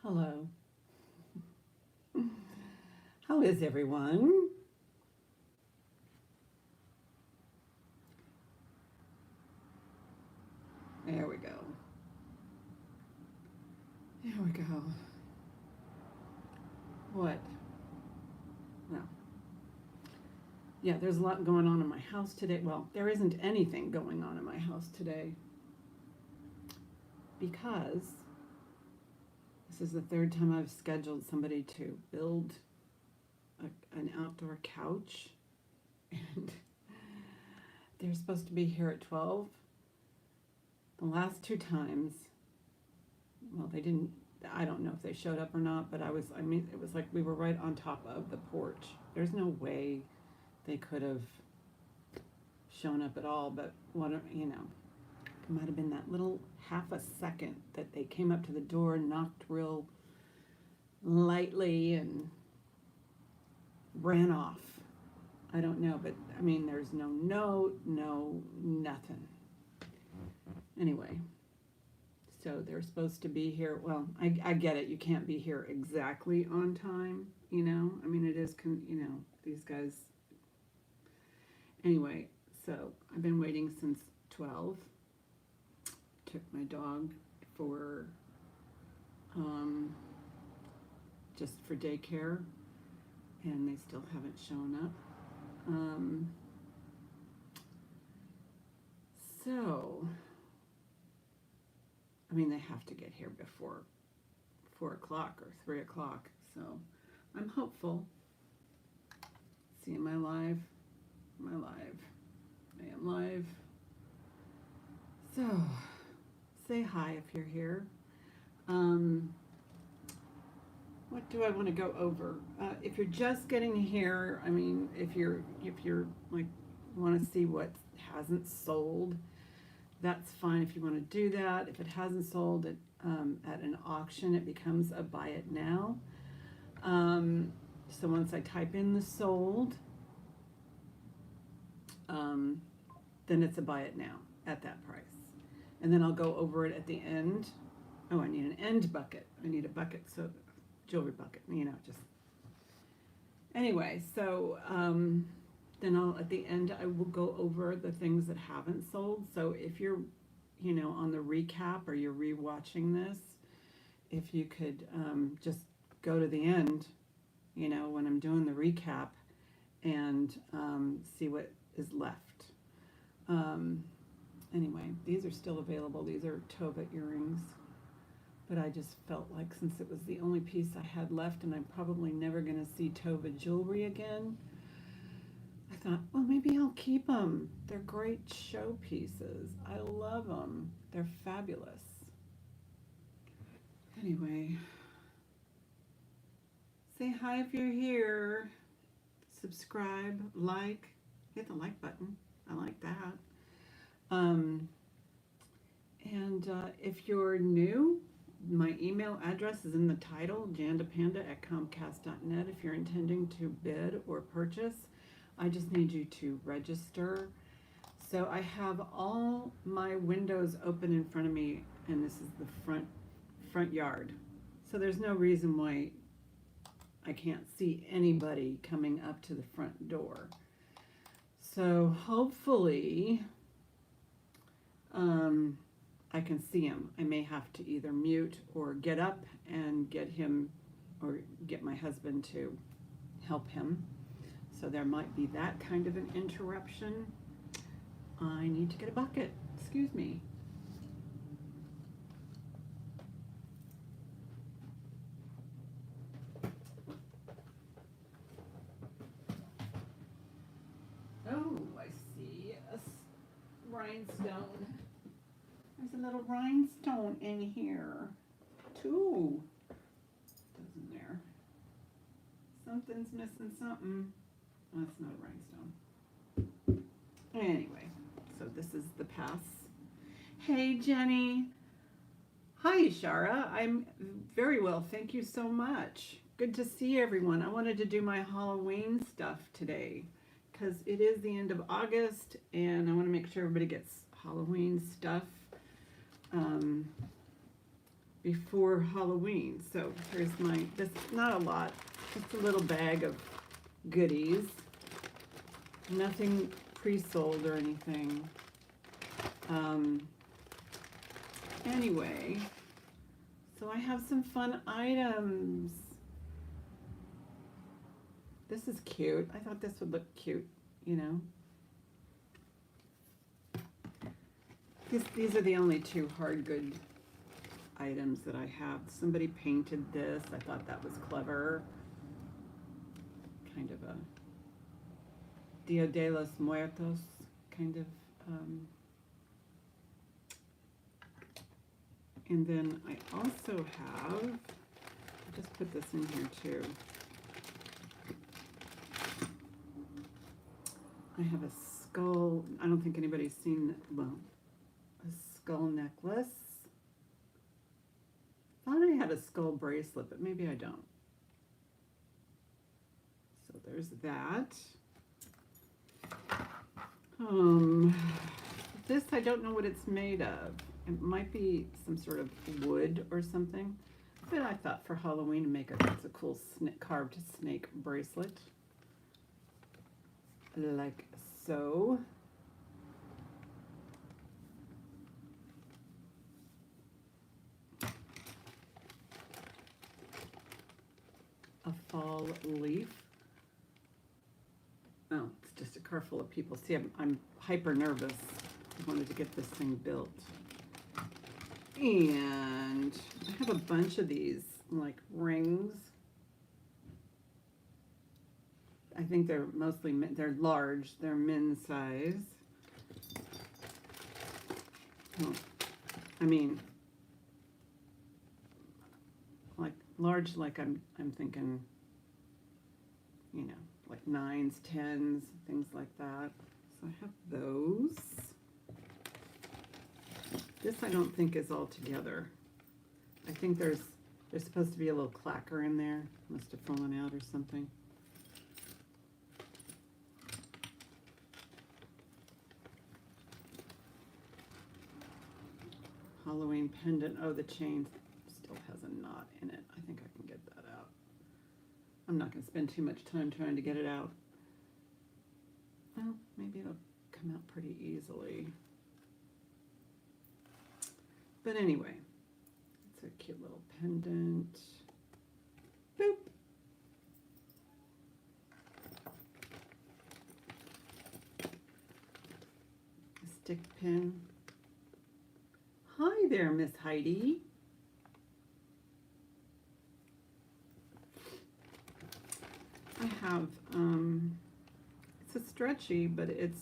Hello. How is everyone? There we go. There we go. What? No. Yeah, there's a lot going on in my house today. Well, there isn't anything going on in my house today because this is the third time I've scheduled somebody to build an outdoor couch, and they're supposed to be here at 12. The last two times, well, they didn't, I don't know if they showed up or not, but I mean, it was like we were right on top of the porch. There's no way they could have shown up at all, but it might have been that little half a second that they came up to the door, knocked real lightly, and ran off. I don't know, but I mean, there's no note, no nothing. Anyway, so they're supposed to be here. Well, I get it. You can't be here exactly on time, I mean, it is, these guys. Anyway, so I've been waiting since 12. Took my dog for, just for daycare, and they still haven't shown up. So, I mean, they have to get here before 4 o'clock or 3 o'clock, so I'm hopeful. See, am I live? Am I live? I am live. So, say hi if you're here. What do I want to go over? If you're just getting here, I mean, if you're like want to see what hasn't sold, that's fine if you want to do that. If it hasn't sold at an auction, it becomes a buy it now. So once I type in the sold, then it's a buy it now at that price. And then I'll go over it at the end. Oh, I need an end bucket. I need a bucket, so jewelry bucket, just. Anyway, so then at the end, I will go over the things that haven't sold. So if you're, on the recap or you're rewatching this, if you could just go to the end, when I'm doing the recap, and see what is left. Anyway, these are still available. These are Tova earrings. But I just felt like since it was the only piece I had left and I'm probably never going to see Tova jewelry again, I thought, well, maybe I'll keep them. They're great show pieces. I love them. They're fabulous. Anyway, say hi if you're here. Subscribe, like, hit the like button. I like that. And if you're new, my email address is in the title, jandapanda@comcast.net. If you're intending to bid or purchase, I just need you to register. So I have all my windows open in front of me, and this is the front yard. So there's no reason why I can't see anybody coming up to the front door. So hopefully I can see him. I may have to either mute or get up and get him or get my husband to help him. So there might be that kind of an interruption. I need to get a bucket. Excuse me. Oh, I see a rhinestone. There's a little rhinestone in here. Two. Doesn't there? Something's missing something. That's not a rhinestone. Anyway, so this is the pass. Hey, Jenny. Hi, Shara. I'm very well. Thank you so much. Good to see everyone. I wanted to do my Halloween stuff today because it is the end of August and I want to make sure everybody gets Halloween stuff. before Halloween. So here's my, this, not a lot, just a little bag of goodies. Nothing pre-sold or anything. Anyway, so I have some fun items. This is cute. I thought this would look cute, you know. These are the only two hard good items that I have. Somebody painted this. I thought that was clever. Kind of a Dia de los Muertos kind of. And then I also have, I'll just put this in here too. I have a skull. I don't think anybody's seen, well, a skull necklace. Thought I had a skull bracelet, but maybe I don't. So there's that. This, I don't know what it's made of. It might be some sort of wood or something. But I thought for Halloween to make it's a cool carved snake bracelet. Like so. A fall leaf. Oh, it's just a car full of people. See, I'm hyper nervous. I wanted to get this thing built. And I have a bunch of these, like rings. I think they're mostly, they're large. They're men's size. Oh, I mean, like large, like I'm thinking, you know, like 9s, 10s, things like that. So I have those. This I don't think is all together. I think there's supposed to be a little clacker in there. Must have fallen out or something. Halloween pendant. Oh, the chain still has a knot in it. I think I can get that out. I'm not going to spend too much time trying to get it out. Well, maybe it'll come out pretty easily. But anyway, it's a cute little pendant. Boop. A stick pin. Hi there, Miss Heidi. I have, it's a stretchy, but it's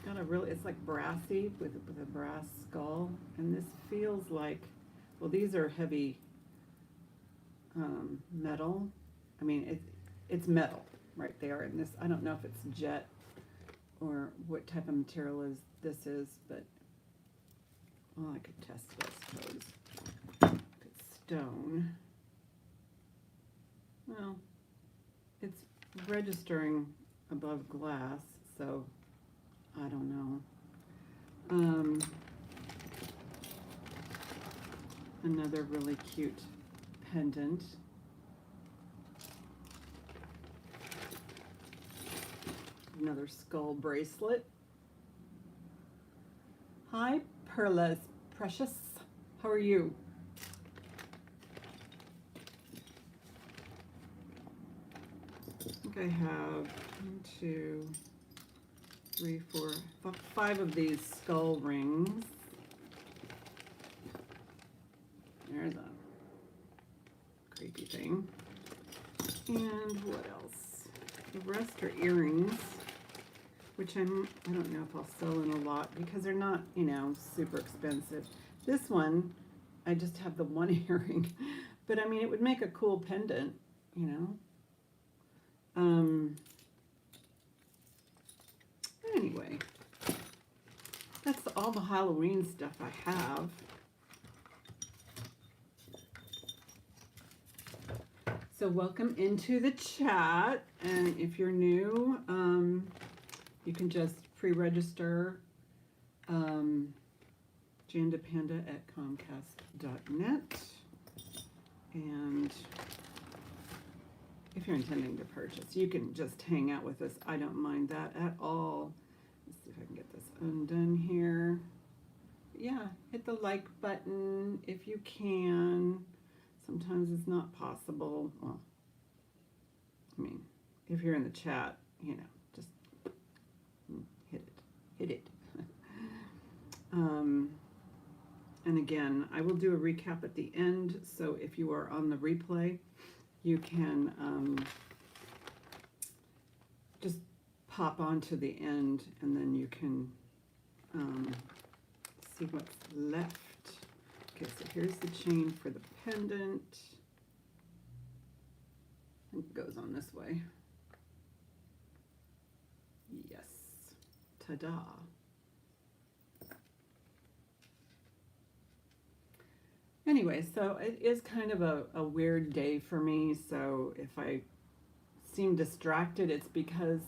got a really, it's like brassy with a brass skull. And this feels like, well, these are heavy metal. I mean, it's metal right there. And this, I don't know if it's jet or what type of material this is, but well, I could test it, I suppose. If it's stone. Well, it's registering above glass, so I don't know. Another really cute pendant. Another skull bracelet. Hi, Perla's Precious. How are you? I think I have 1, 2, 3, 4, 5 of these skull rings. There's a creepy thing. And what else? The rest are earrings, which I don't know if I'll sell in a lot because they're not, you know, super expensive. This one, I just have the one earring, but I mean, it would make a cool pendant, you know. Anyway, that's all the Halloween stuff I have. So welcome into the chat, and if you're new, you can just pre-register jandapanda@comcast.net. And if you're intending to purchase, you can just hang out with us. I don't mind that at all. Let's see if I can get this undone here. Yeah, hit the like button if you can. Sometimes it's not possible. Well, I mean, if you're in the chat, you know, just hit it. And again, I will do a recap at the end, so if you are on the replay, you can just pop on to the end, and then you can see what's left. Okay, so here's the chain for the pendant. It goes on this way. Yes. Ta-da. Anyway, so it is kind of a weird day for me, so if I seem distracted, it's because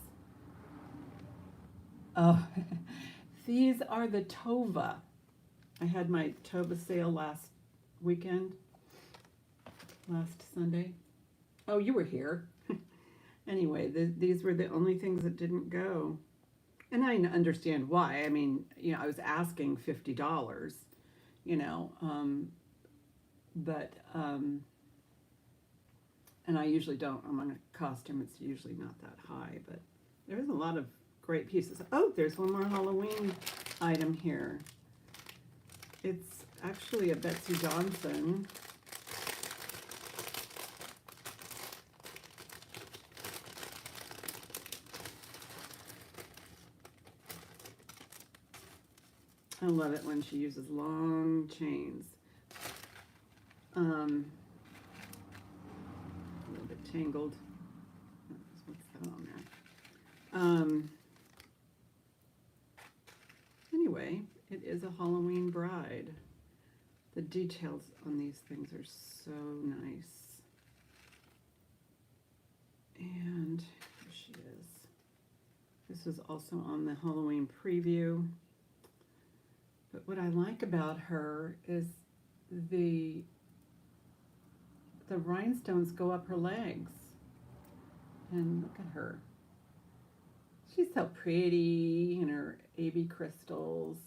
these are the Tova. I had my Tova sale last Sunday. Oh, you were here. Anyway, these were the only things that didn't go. And I understand why. I mean, you know, I was asking $50, you know, and I usually don't. I'm on a costume. It's usually not that high, but there's a lot of great pieces. Oh, there's one more Halloween item here. It's actually a Betsy Johnson. I love it when she uses long chains. A little bit tangled. What's that on there? Anyway, it is a Halloween bride. The details on these things are so nice. And here she is. This is also on the Halloween preview. But what I like about her is the rhinestones go up her legs. And look at her. She's so pretty, and her AB crystals.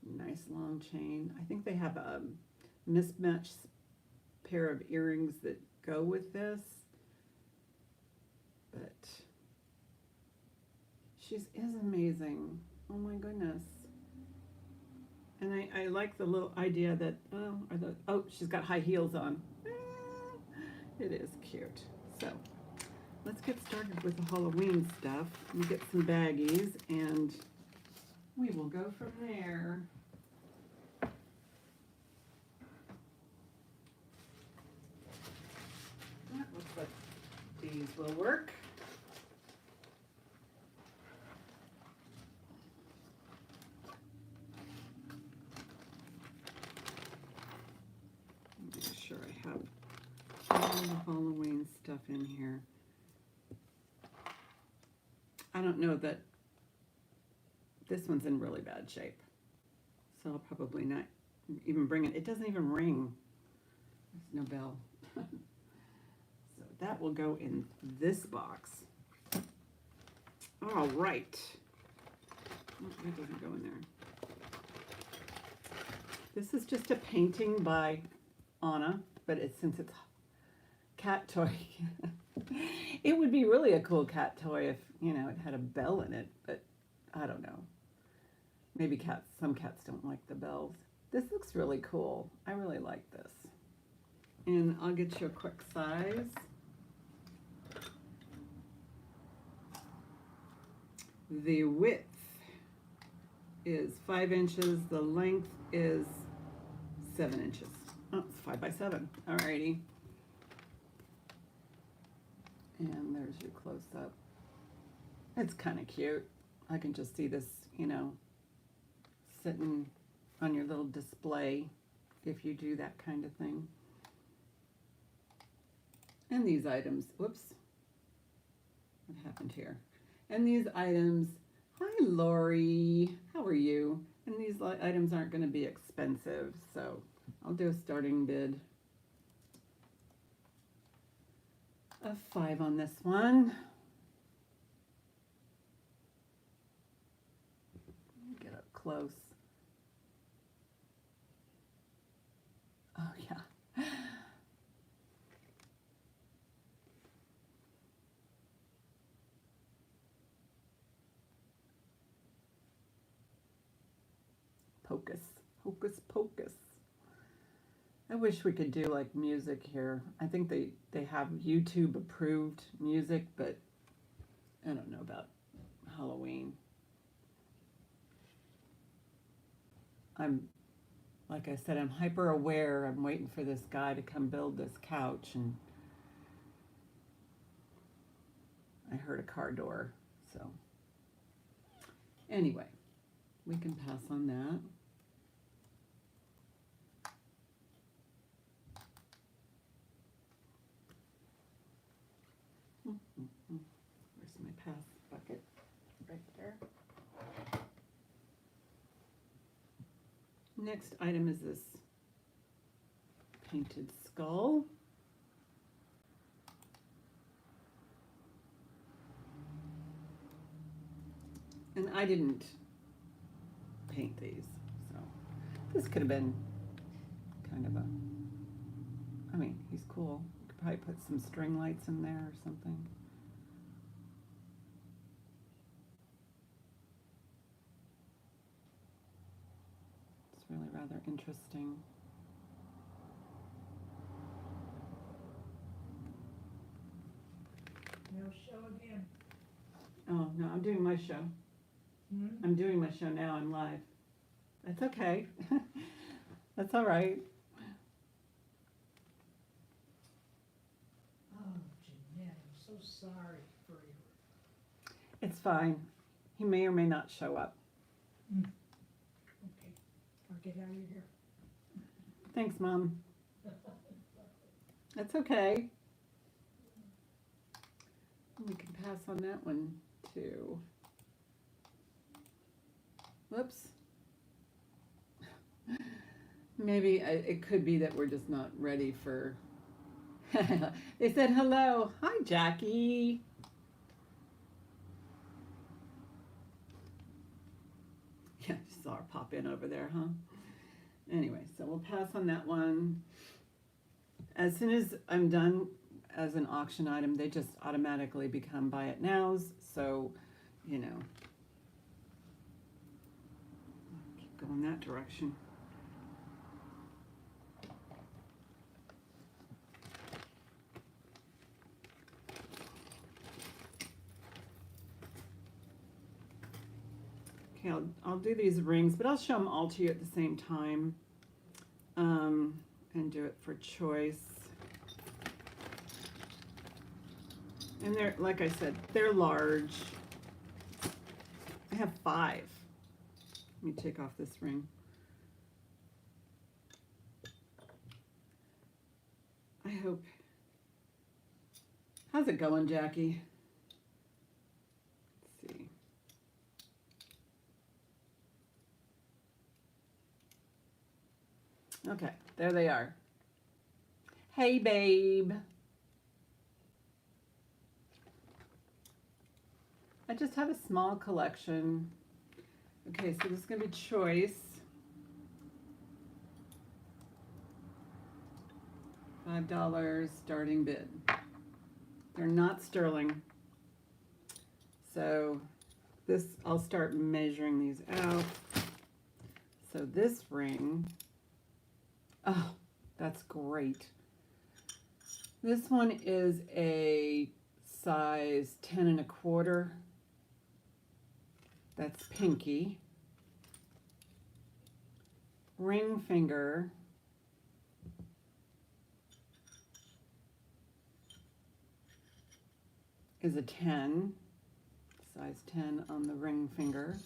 Nice long chain. I think they have a mismatched pair of earrings that go with this. But she is amazing. Oh my goodness. And I like the little idea that, she's got high heels on. It is cute. So let's get started with the Halloween stuff. Let me get some baggies, and we will go from there. That looks like these will work. Make sure I have all the Halloween stuff in here. I don't know that this one's in really bad shape, so I'll probably not even bring it. It doesn't even ring. There's no bell. So that will go in this box. All right. Oh, that doesn't go in there. This is just a painting by Anna, but since it's cat toy, it would be really a cool cat toy if, you know, it had a bell in it, but I don't know. Maybe some cats don't like the bells. This looks really cool. I really like this. And I'll get you a quick size. The width is 5 inches. The length is 7 inches. Oh, it's 5 by 7. Alrighty. And there's your close-up. It's kind of cute. I can just see this, you know, sitting on your little display if you do that kind of thing. And these items, whoops, what happened here? And these items, hi Lori, how are you? And these items aren't going to be expensive, so I'll do a starting bid of 5 on this one. Get up close. Oh yeah. Pocus, hocus pocus. I wish we could do like music here. I think they have YouTube approved music, but I don't know about Halloween. Like I said, I'm hyper aware. I'm waiting for this guy to come build this couch, and I heard a car door. So anyway, we can pass on that. Where's my pass bucket? Right there. Next item is this painted skull. And I didn't paint these, so this could have been kind of I mean, he's cool. You could probably put some string lights in there or something. It's really rather interesting. No show again. Oh, no, I'm doing my show. I'm doing my show now. I'm live. That's okay. That's all right. Oh, Jeanette, I'm so sorry for you. It's fine. He may or may not show up. Okay, I'll get out of here. Thanks, Mom. That's okay. We can pass on that one, too. Whoops. Maybe it could be that we're just not ready for... They said hello. Hi, Jackie. Yeah, just saw her pop in over there, huh? Anyway, so we'll pass on that one. As soon as I'm done as an auction item, they just automatically become buy it nows. So, you know, keep going that direction. Okay, I'll do these rings, but I'll show them all to you at the same time, and do it for choice. And they're, like I said, they're large. I have 5. Let me take off this ring. I hope. How's it going, Jackie? Let's see. Okay, there they are. Hey, babe. I just have a small collection. Okay, so this is going to be choice. $5 starting bid. They're not sterling. So this, I'll start measuring these out. So this ring, oh, that's great. This one is a size 10 1/4. That's pinky. Ring finger is a 10, size 10 on the ring finger.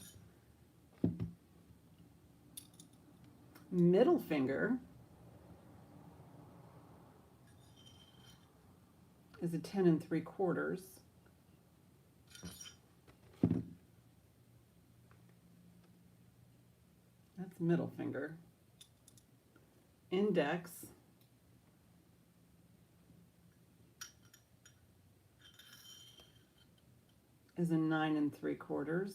Middle finger is a 10 3/4. That's middle finger. Index is a 9 3/4.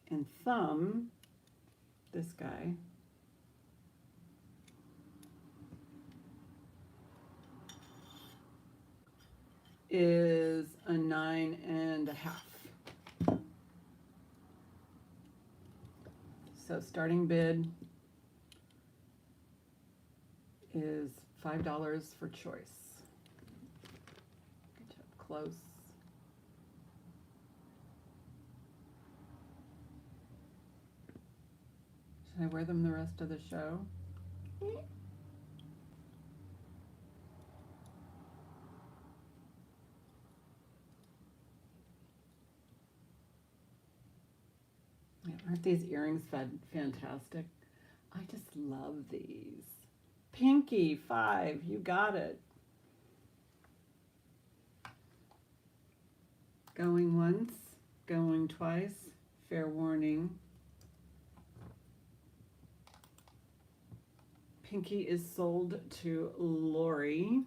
And thumb, this guy, is a 9 1/2. So starting bid is $5 for choice. Get up close. Should I wear them the rest of the show? Yeah, aren't these earrings fantastic? I just love these. Pinky, 5, you got it. Going once, going twice, fair warning. Pinky is sold to Lori.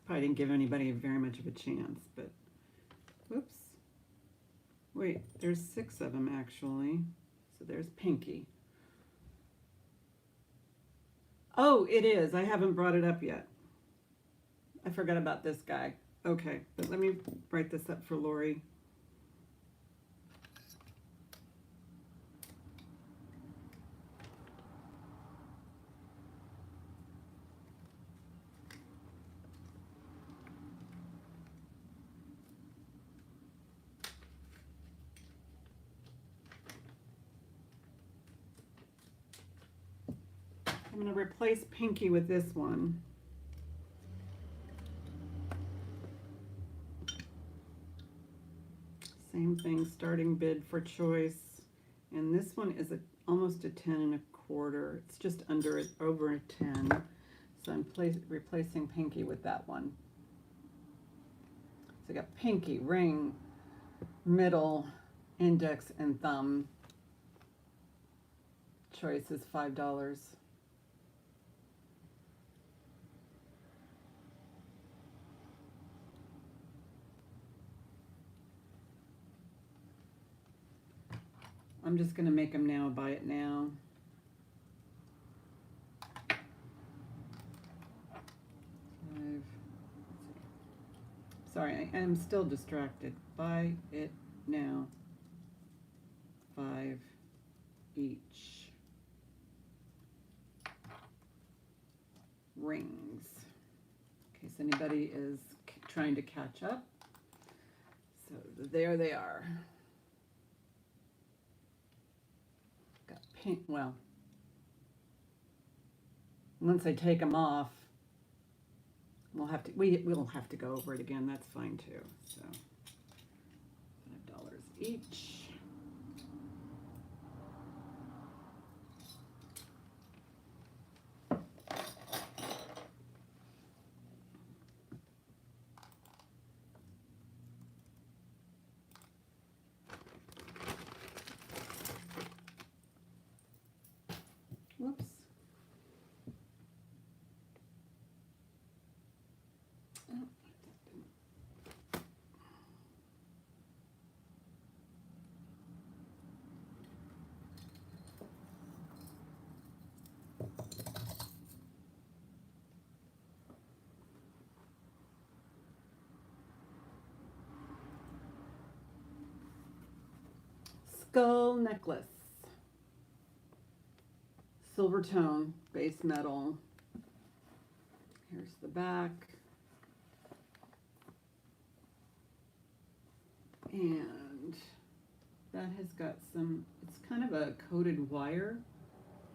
Probably didn't give anybody very much of a chance, but whoops. Wait, there's 6 of them actually. So there's Pinky. Oh, it is. I haven't brought it up yet. I forgot about this guy. Okay, but let me write this up for Lori. I'm going to replace Pinky with this one. Same thing, starting bid for choice. And this one is almost a 10 1/4. It's just over a 10. So I'm replacing Pinky with that one. So I got Pinky, ring, middle, index, and thumb. Choice is $5. I'm just going to make them now, buy it now. Sorry, I am still distracted. Buy it now. 5 each. Rings. In case anybody is trying to catch up. So there they are. Got pink. Well, once I take them off, we'll have to go over it again. That's fine too. So $5 each. Whoops. Skull necklace. Silver tone, base metal. Here's the back. And that has got it's kind of a coated wire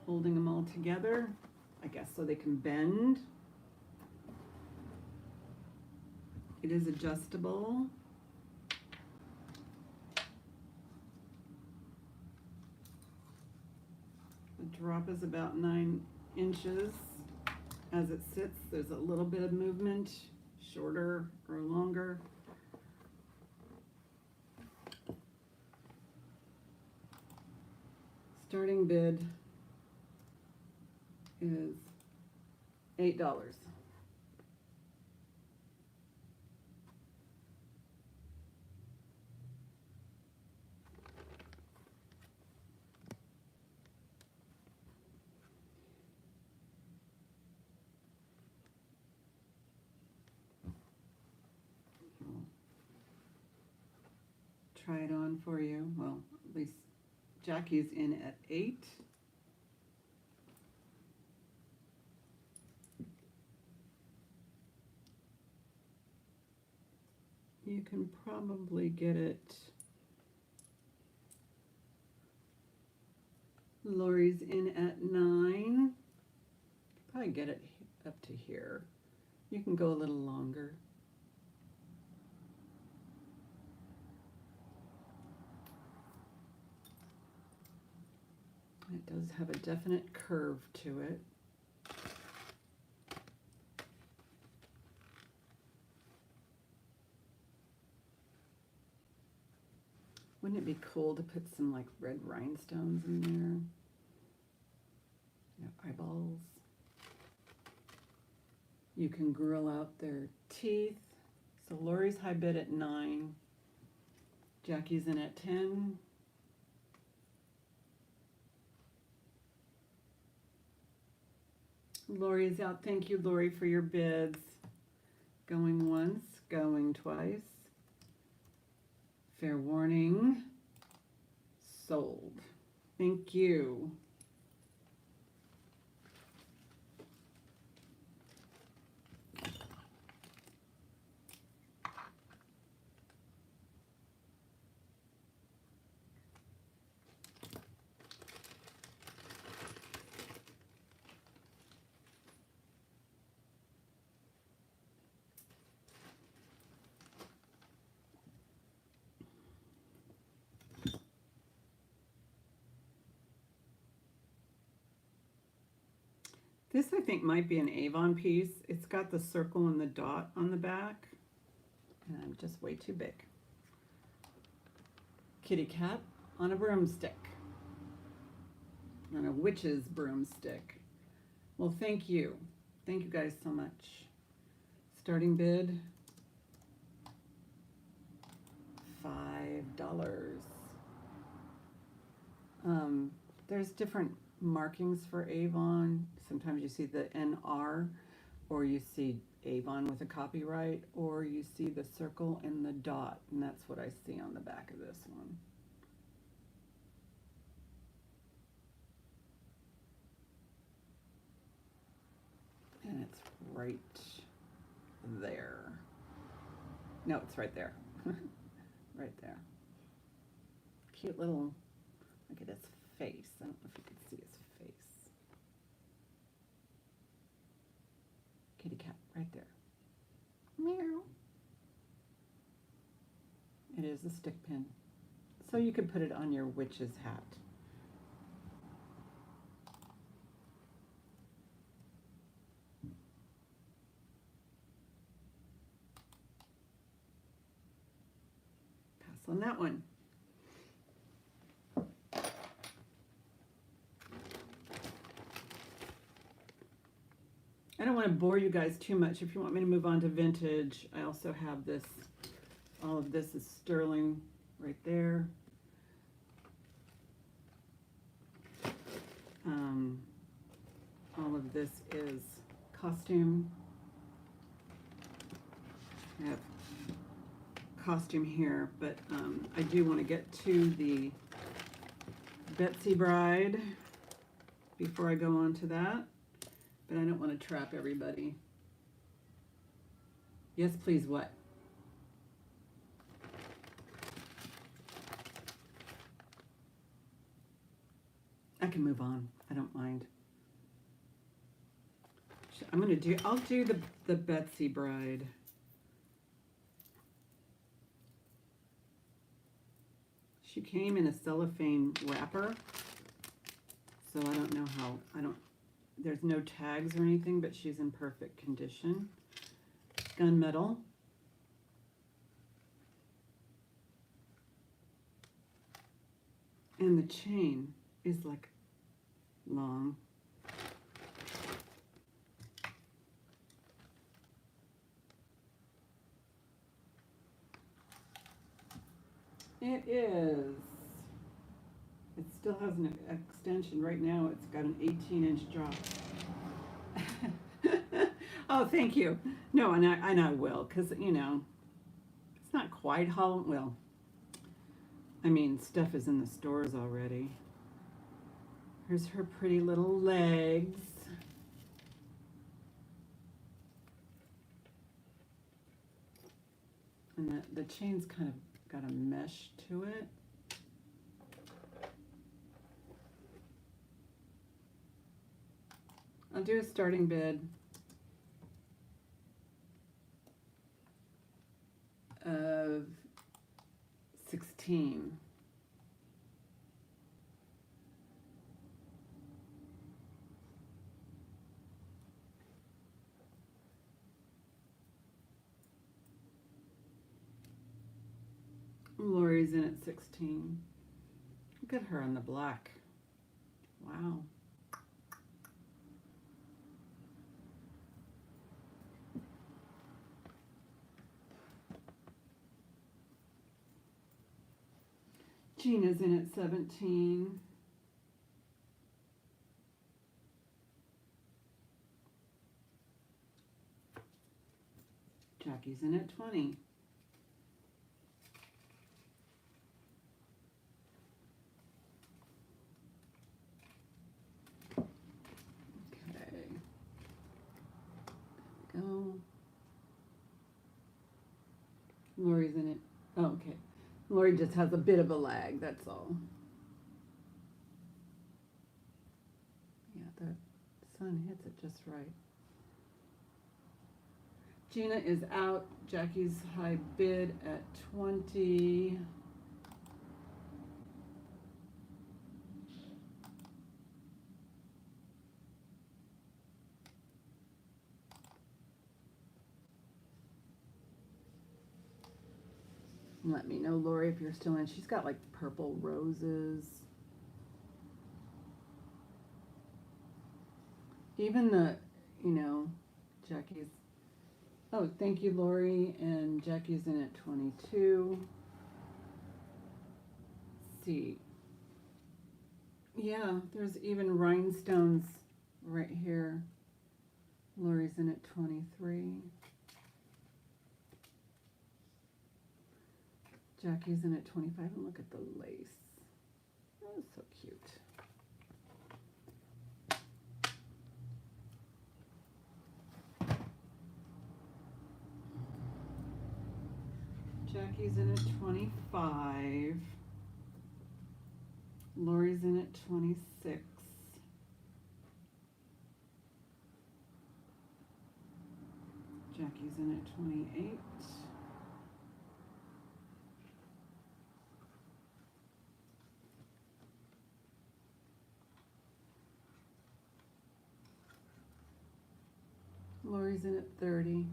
holding them all together, I guess, so they can bend. It is adjustable. The drop is about 9 inches, as it sits, there's a little bit of movement, shorter or longer. Starting bid is $8. Try it on for you. Well, at least Jackie's in at 8. You can probably get it. Lori's in at 9. Probably get it up to here. You can go a little longer. It does have a definite curve to it. Wouldn't it be cool to put some like red rhinestones in there? Yeah, eyeballs. You can grill out their teeth. So Lori's high bid at 9. Jackie's in at 10. Lori is out. Thank you, Lori, for your bids. Going once, going twice. Fair warning. Sold. Thank you. This, I think, might be an Avon piece. It's got the circle and the dot on the back, and I'm just way too big. Kitty cat on a broomstick. On a witch's broomstick. Well, thank you. Thank you guys so much. Starting bid, $5. There's different markings for Avon. Sometimes you see the NR, or you see Avon with a copyright, or you see the circle and the dot, and that's what I see on the back of this one. And it's right there. No, it's right there. Right there. Cute little, look at his face. I don't know if you can see his face. Kitty cat, right there. Meow. It is a stick pin. So you could put it on your witch's hat. Pass on that one. I don't want to bore you guys too much. If you want me to move on to vintage, I also have this. All of this is sterling right there. All of this is costume. I have costume here, but I do want to get to the Betsy Bride before I go on to that. But I don't want to trap everybody. Yes, please, what? I can move on. I don't mind. I'll do the Betsy Bride. She came in a cellophane wrapper, so I don't know how, there's no tags or anything, but she's in perfect condition. Gunmetal. And the chain is like long. It is. It still has an extension. Right now it's got an 18-inch drop. Oh, thank you. No, and I will, because, you know, it's not quite Halloween. Well, I mean, stuff is in the stores already. Here's her pretty little legs. And the chain's kind of got a mesh to it. I'll do a starting bid of 16. Lori's in at 16. Look at her in the black. Wow. Gina's in at 17. Jackie's in at 20. Okay. Go. Lori's in it. Oh, okay. Lori just has a bit of a lag, that's all. Yeah, the sun hits it just right. Gina is out. Jackie's high bid at 20. Let me know, Lori, if you're still in. She's got like purple roses. Even the, you know, Jackie's. Oh, thank you, Lori. And Jackie's in at 22. Let's see. Yeah, there's even rhinestones right here. Lori's in at 23. Jackie's in at 25, and look at the lace. Oh, so cute. Jackie's in at 25. Lori's in at 26. Jackie's in at 28. Lori's in at 30.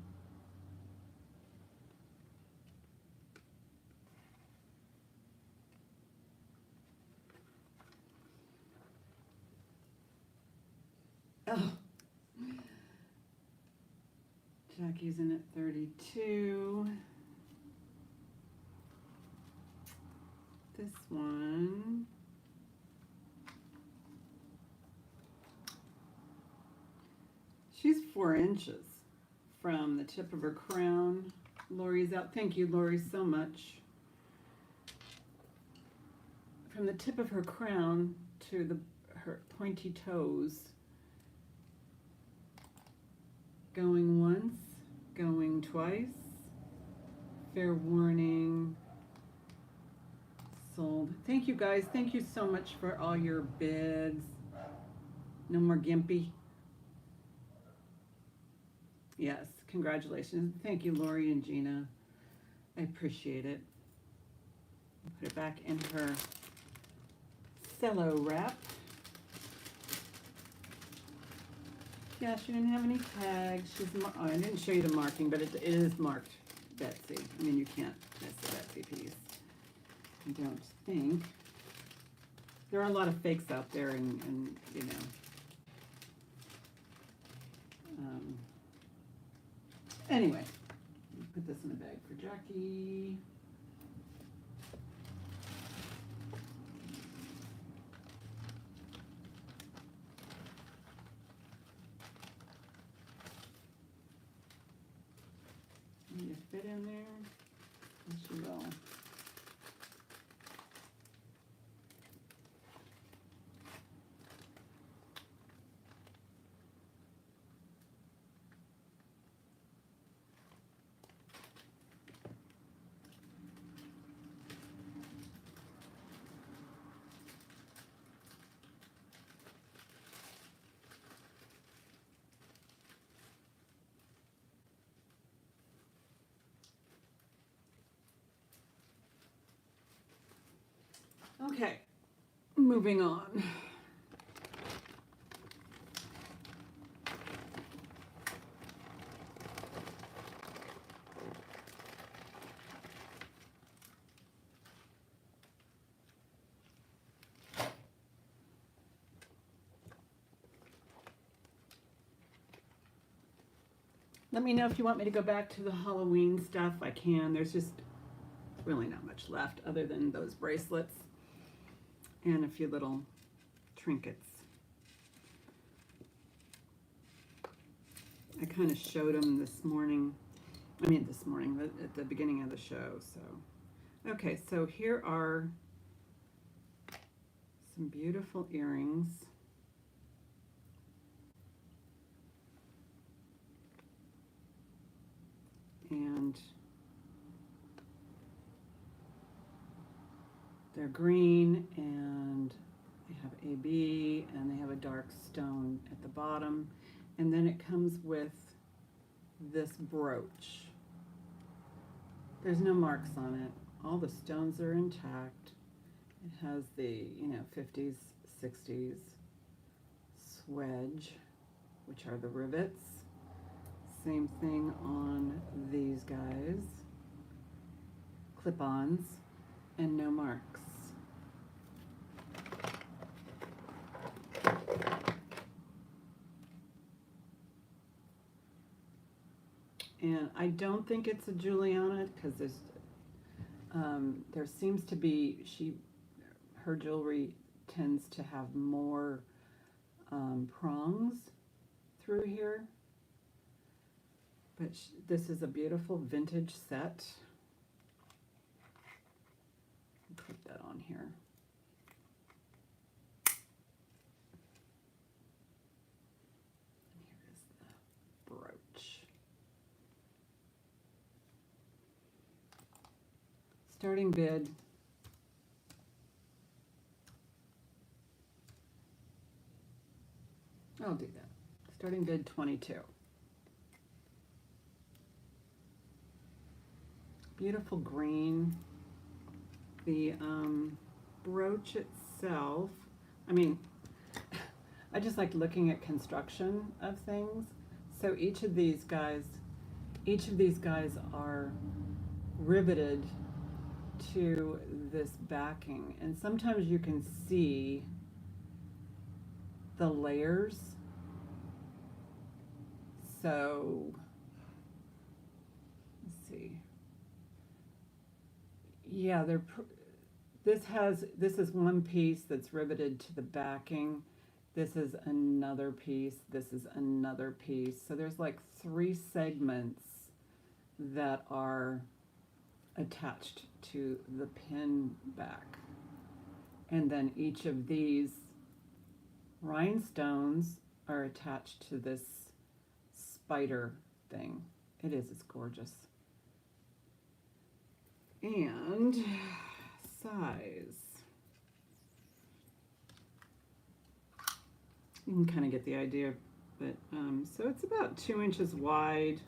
Oh. Jackie's in at 32. This one. She's 4 inches from the tip of her crown. Lori's out. Thank you, Lori, so much. From the tip of her crown to her pointy toes. Going once, going twice. Fair warning. Sold. Thank you, guys. Thank you so much for all your bids. No more gimpy. Yes, congratulations. Thank you, Lori and Gina. I appreciate it. Put it back in her cello wrap. Yeah, she didn't have any tags. Oh, I didn't show you the marking, but it is marked Betsy. I mean, you can't miss the Betsy piece. I don't think. There are a lot of fakes out there, and you know. Anyway, put this in a bag for Jackie. Need to fit in there. Yes, she will. Okay, moving on. Let me know if you want me to go back to the Halloween stuff. I can. There's just really not much left other than those bracelets and a few little trinkets. I kind of showed them this morning. At the beginning of the show. So, okay, so here are some beautiful earrings. And they're green, and they have AB, and they have a dark stone at the bottom. And then it comes with this brooch. There's no marks on it. All the stones are intact. It has the, 50s, 60s swedge, which are the rivets. Same thing on these guys. Clip-ons, and no marks. And I don't think it's a Juliana, because there seems to be, her jewelry tends to have more prongs through here. But this is a beautiful vintage set. Put that on here. And here is the brooch. Starting bid. I'll do that. Starting bid 22. Beautiful green. The brooch itself, I just like looking at construction of things. So each of these guys are riveted to this backing, and sometimes you can see the layers. So let's see. Yeah, this is one piece that's riveted to the backing. This is another piece. This is another piece. So there's like 3 segments that are attached to the pin back. And then each of these rhinestones are attached to this spider thing. It's gorgeous. And size. You can kind of get the idea, but so it's about 2 inches wide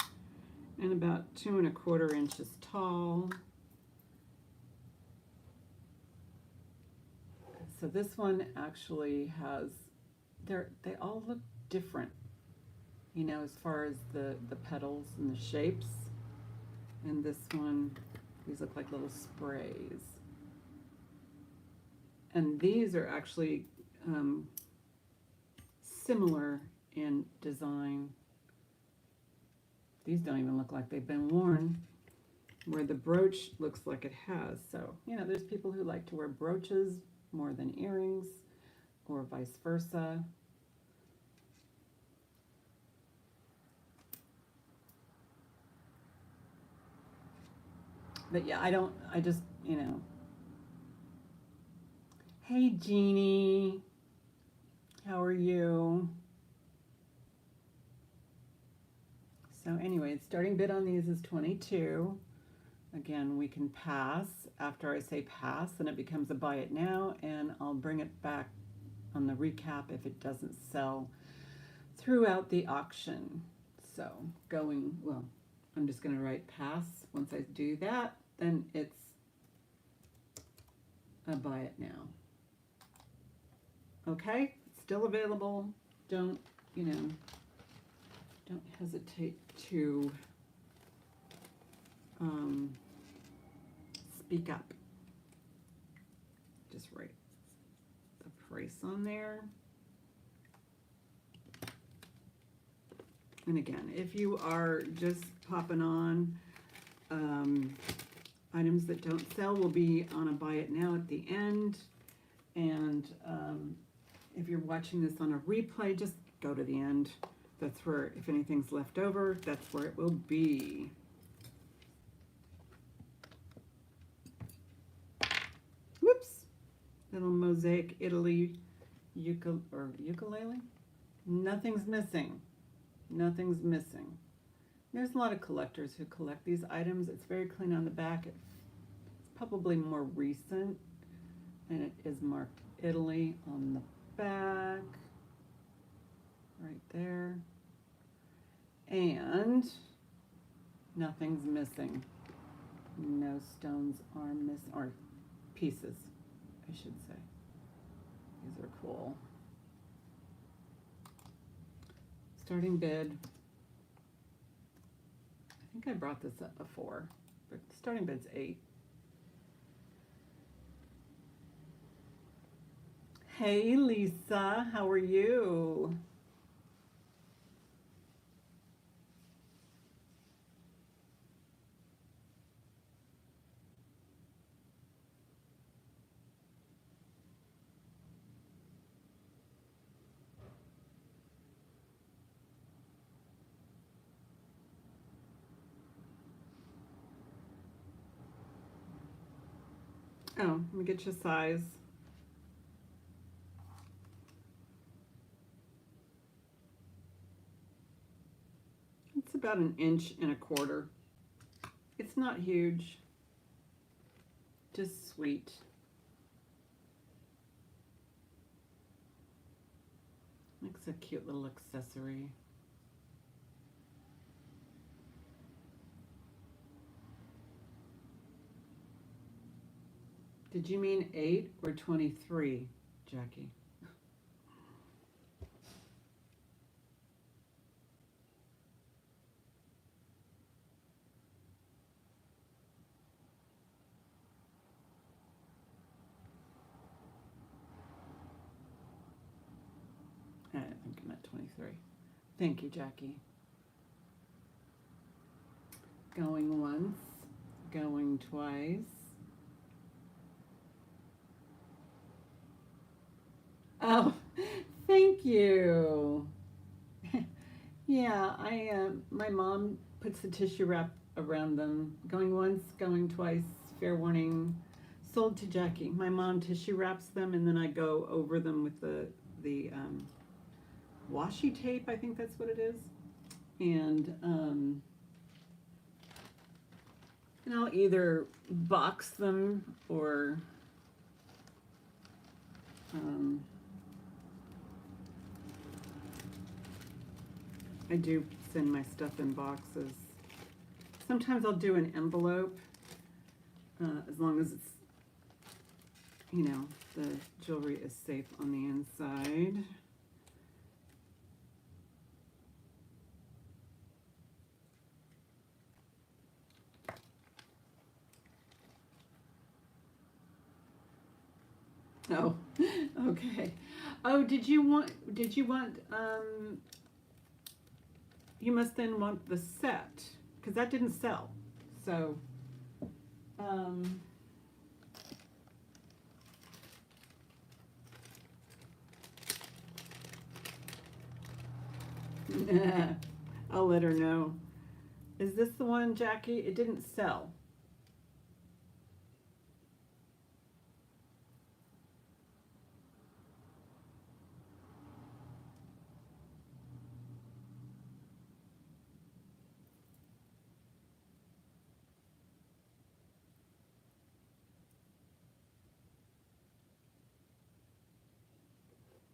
and about 2 1/4 inches tall. So this one actually has, they all look different. you know, as far as the petals and the shapes. And this one, these look like little sprays. And these are actually similar in design. These don't even look like they've been worn, where the brooch looks like it has. So, you know, there's people who like to wear brooches more than earrings, or vice versa. But yeah, I just, you know. Hey, Jeannie. How are you? So anyway, starting bid on these is 22. Again, we can pass. After I say pass, then it becomes a buy it now, and I'll bring it back on the recap if it doesn't sell throughout the auction. So well, I'm just going to write pass. Once I do that, then it's a buy it now. Okay, still available. Don't hesitate to speak up. Just write the price on there. And again, if you are just popping on, items that don't sell will be on a buy it now at the end. And if you're watching this on a replay, just go to the end. That's where, if anything's left over, that's where it will be. Whoops. Little mosaic Italy ukulele. Nothing's missing. Nothing's missing. There's a lot of collectors who collect these items. It's very clean on the back. It's probably more recent. And it is marked Italy on the back. Right there. And nothing's missing. No stones are missing, or pieces, I should say. These are cool. Starting bid. I think I brought this up before, but starting bid's 8. Hey Lisa, how are you? Oh, let me get your size. It's about 1.25 inches. It's not huge, just sweet. Makes a cute little accessory. Did you mean 8 or 23, Jackie? I think I meant 23. Thank you, Jackie. Going once, going twice. Oh, thank you. Yeah, my mom puts the tissue wrap around them. Going once, going twice, fair warning. Sold to Jackie. My mom tissue wraps them, and then I go over them with the washi tape, I think that's what it is. And I'll either box them or I do send my stuff in boxes. Sometimes I'll do an envelope, as long as it's, you know, the jewelry is safe on the inside. Oh, okay. Oh, you must then want the set, because that didn't sell. So, um, I'll let her know. Is this the one, Jackie? It didn't sell.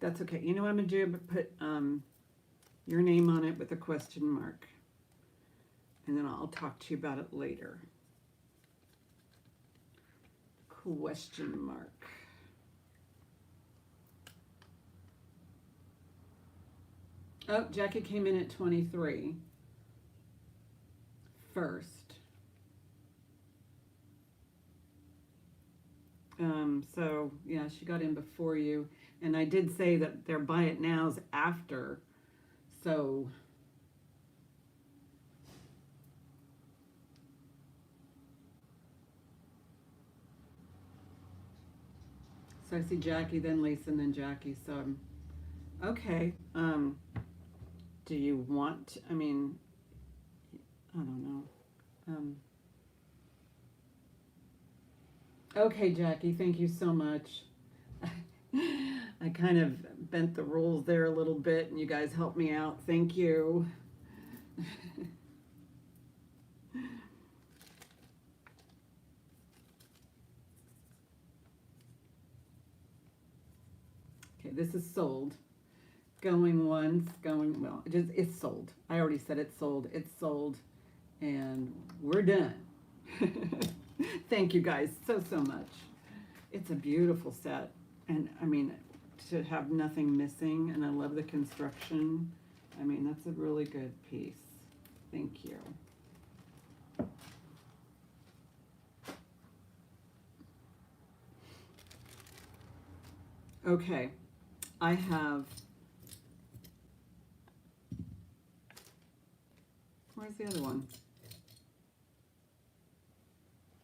That's okay. You know what I'm gonna do? Put your name on it with a question mark, and then I'll talk to you about it later. Question mark. Oh, Jackie came in at 23 first. So yeah, she got in before you, and I did say that their buy it nows after. So I see Jackie, then Lisa, and then Jackie. So okay. Do you want? I mean, I don't know. Okay, Jackie, thank you so much. I kind of bent the rules there a little bit, and you guys helped me out. Thank you. Okay, this is sold. Going once, going, well, it's sold. I already said it's sold. It's sold, and we're done. Thank you guys so much. It's a beautiful set, and I mean, to have nothing missing, and I love the construction. I mean, that's a really good piece. Thank you. Okay, I have, where's the other one?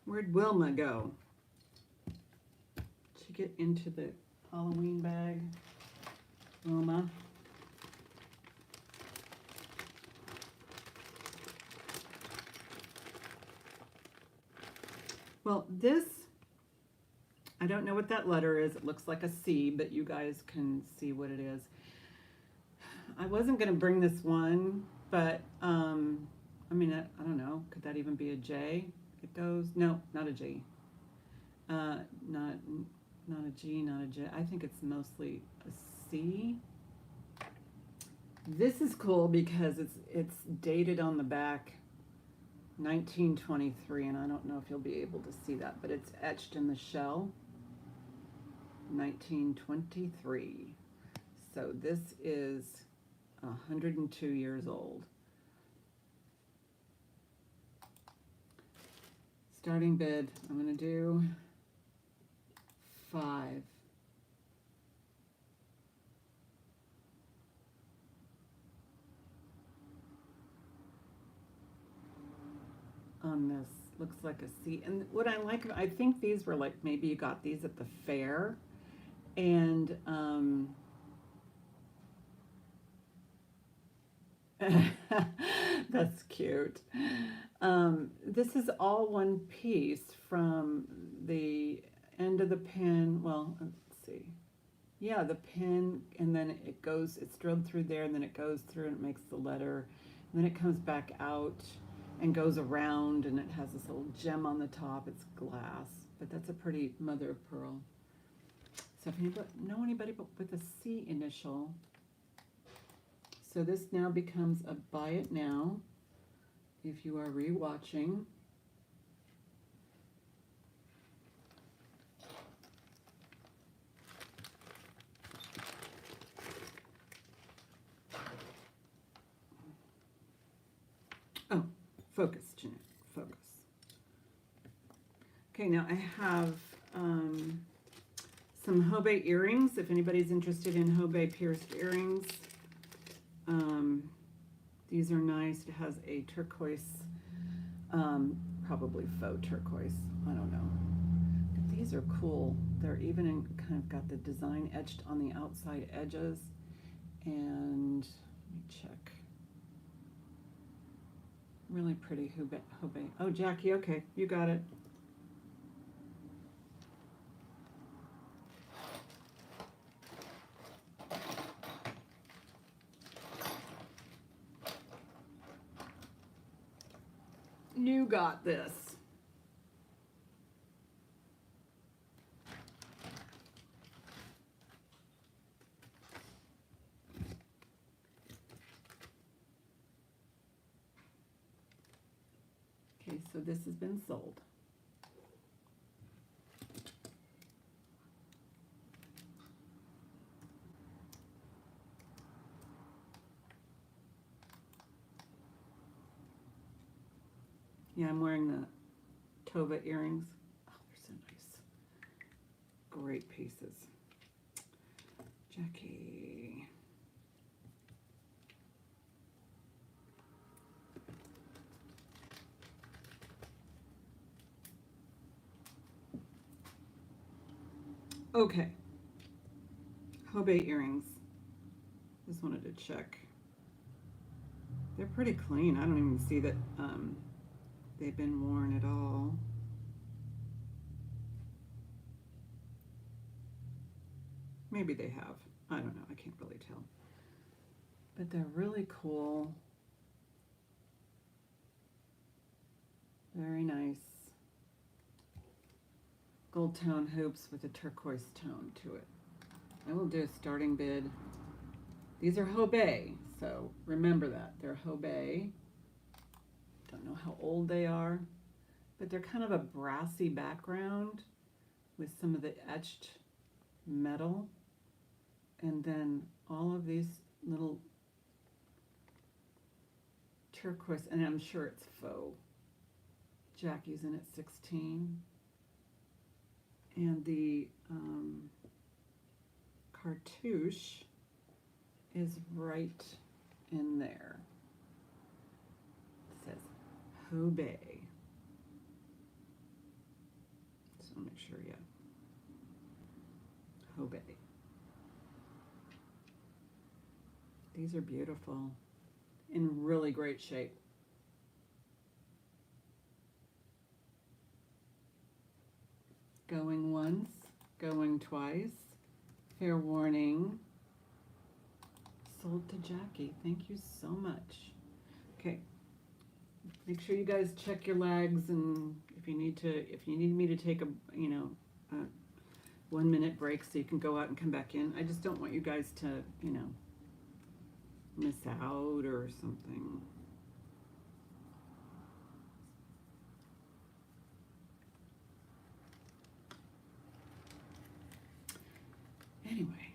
Where'd Wilma go? Did she get into the Halloween bag? Wilma? Well, this, I don't know what that letter is. It looks like a C, but you guys can see what it is. I wasn't going to bring this one, but I mean, I don't know. Could that even be a J? It goes, no, not a G. Not a G, not a J. I think it's mostly a C. This is cool because it's dated on the back, 1923, and I don't know if you'll be able to see that, but it's etched in the shell, 1923. So this is 102 years old. Starting bid, I'm going to do 5. On this, looks like a C. And what I like, I think these were like, maybe you got these at the fair, and that's cute. This is all one piece from the end of the pin. Well, let's see. Yeah, the pin, and then it goes, it's drilled through there, and then it goes through and it makes the letter, and then it comes back out and goes around, and it has this little gem on the top. It's glass, but that's a pretty mother of pearl. So if you know anybody with a C initial, so this now becomes a buy it now if you are rewatching. Oh, focus, Jeanette, focus. Okay, now I have some Hobe earrings, if anybody's interested in Hobe pierced earrings. These are nice. It has a turquoise, probably faux turquoise, I don't know. But these are cool. They're even kind of got the design etched on the outside edges. And let me check. Really pretty Hobe. Oh, Jackie, okay, you got it. You got this. Okay, so this has been sold. Yeah, I'm wearing the Tova earrings. Oh, they're so nice. Great pieces. Jackie. Okay. Hobe earrings. Just wanted to check. They're pretty clean. I don't even see that they've been worn at all. Maybe they have. I don't know. I can't really tell. But they're really cool. Very nice. Gold tone hoops with a turquoise tone to it. I will do a starting bid. These are Hobe, so remember that. They're Hobe. Don't know how old they are, but they're kind of a brassy background with some of the etched metal. And then all of these little turquoise, and I'm sure it's faux. Jackie's in at 16. And the cartouche is right in there. It says Hobe. So make sure, yeah. Hobe. These are beautiful, in really great shape. Going once, going twice. Fair warning. Sold to Jackie. Thank you so much. Okay. Make sure you guys check your legs, and if you need me to take a 1 minute break so you can go out and come back in. I just don't want you guys to, miss out or something. Anyway,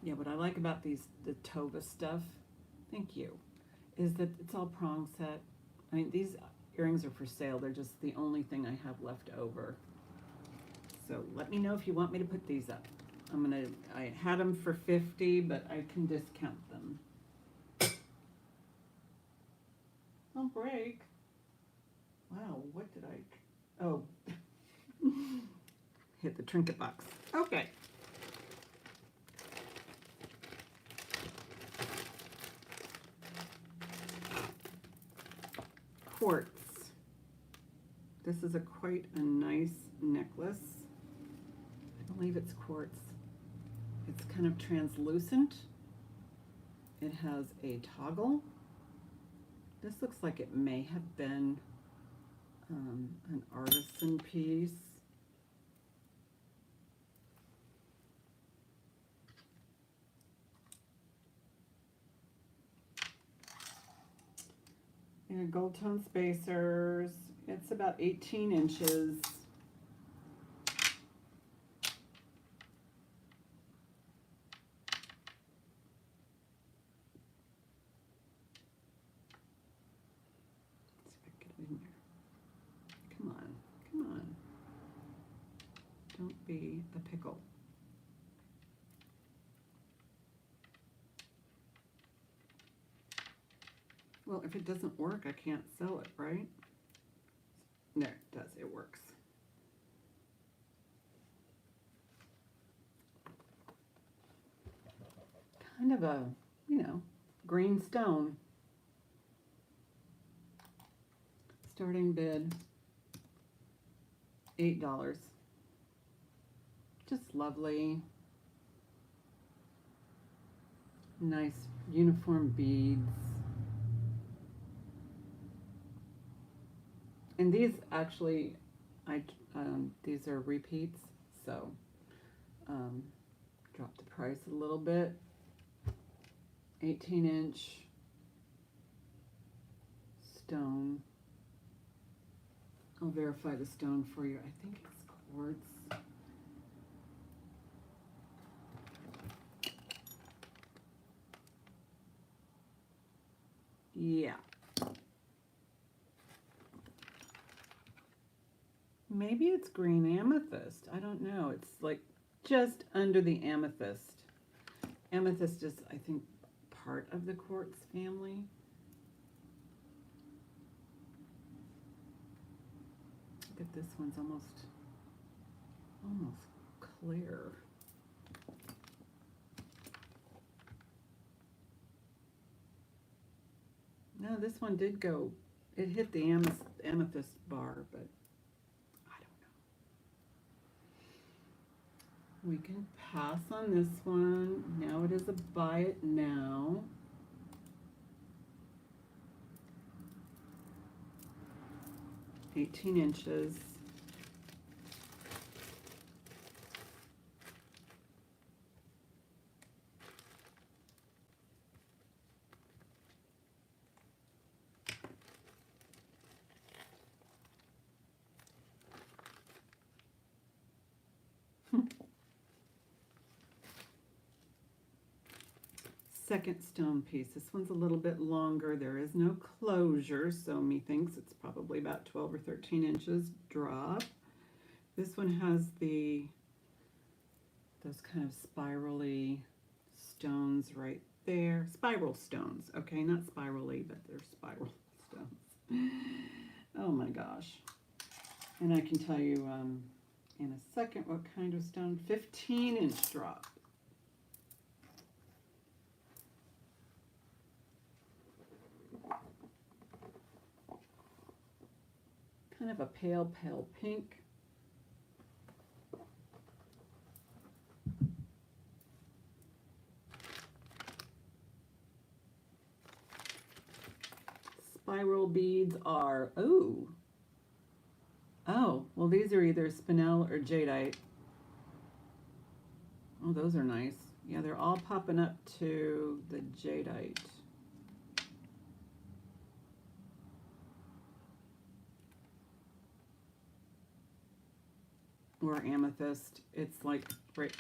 yeah, what I like about the Tova stuff, thank you, is that it's all prong set. I mean, these earrings are for sale. They're just the only thing I have left over. So let me know if you want me to put these up. I had them for $50, but I can discount them. Don't break. Wow, what did I, oh. Hit the trinket box. Okay. Quartz. This is quite a nice necklace. I believe it's quartz. It's kind of translucent. It has a toggle. This looks like it may have been an artisan piece. And gold tone spacers. It's about 18 inches. Let's see if I can get it in there. Come on, come on. Don't be a pickle. Well, if it doesn't work, I can't sell it, right? There, it does. It works. Kind of a, green stone. Starting bid, $8. Just lovely. Nice uniform beads. And these actually, these are repeats, so dropped the price a little bit. 18-inch stone. I'll verify the stone for you. I think it's quartz. Yeah. Maybe it's green amethyst. I don't know. It's like just under the amethyst. Amethyst is, I think, part of the quartz family. Look at this one's almost clear. No, this one did go, it hit the amethyst bar, but I don't know. We can pass on this one. Now it is a buy it now. $18 inches. Second stone piece. This one's a little bit longer. There is no closure, so methinks it's probably about 12 or 13 inches drop. This one has those kind of spirally stones right there. Spiral stones, okay, not spirally, but they're spiral stones. Oh my gosh. And I can tell you in a second what kind of stone. 15-inch drop. Kind of a pale pink. Spiral beads are, oh, well, these are either spinel or jadeite. Oh, those are nice. Yeah, they're all popping up to the jadeite. Or amethyst. It's like right,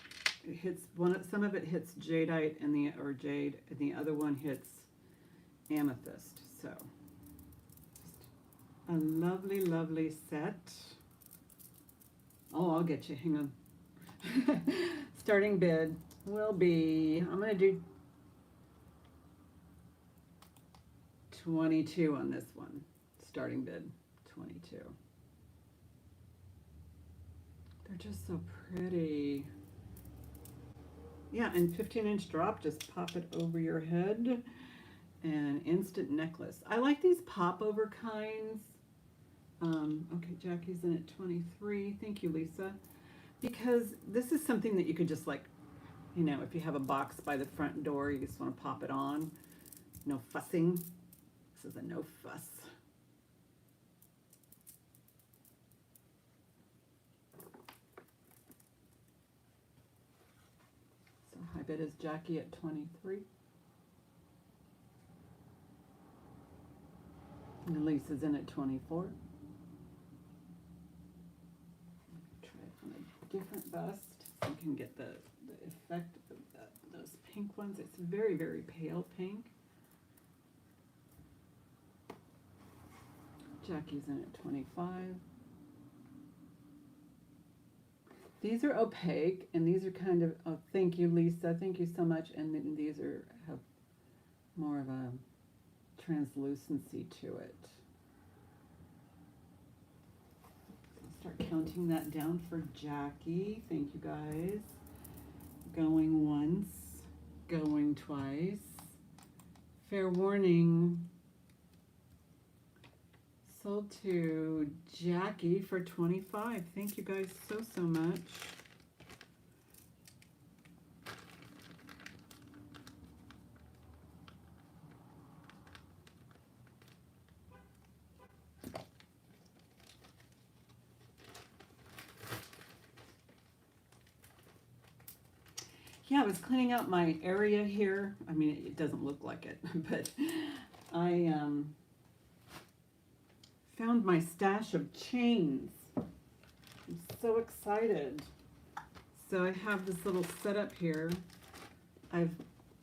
it hits some of it hits jadeite or jade, and the other one hits amethyst. So a lovely, lovely set. Oh, I'll get you. Hang on. Starting bid will be, I'm going to do 22 on this one. Starting bid 22. They're just so pretty. Yeah, and 15-inch drop, just pop it over your head. And instant necklace. I like these pop-over kinds. Okay, Jackie's in at 23. Thank you, Lisa. Because this is something that you could just like, if you have a box by the front door, you just want to pop it on. No fussing. This is a no fuss. So high bid is Jackie at 23. And Lisa's in at 24. Try it on a different bust so you can get the effect of those pink ones. It's very, very pale pink. Jackie's in at 25. These are opaque, and these are kind of, oh, thank you, Lisa. Thank you so much. And then these have more of a translucency to it. I'll start counting that down for Jackie. Thank you guys. Going once, going twice. Fair warning. Sold to Jackie for 25. Thank you guys so much. Yeah, I was cleaning out my area here. I mean, it doesn't look like it, but I found my stash of chains. I'm so excited. So I have this little setup here. I've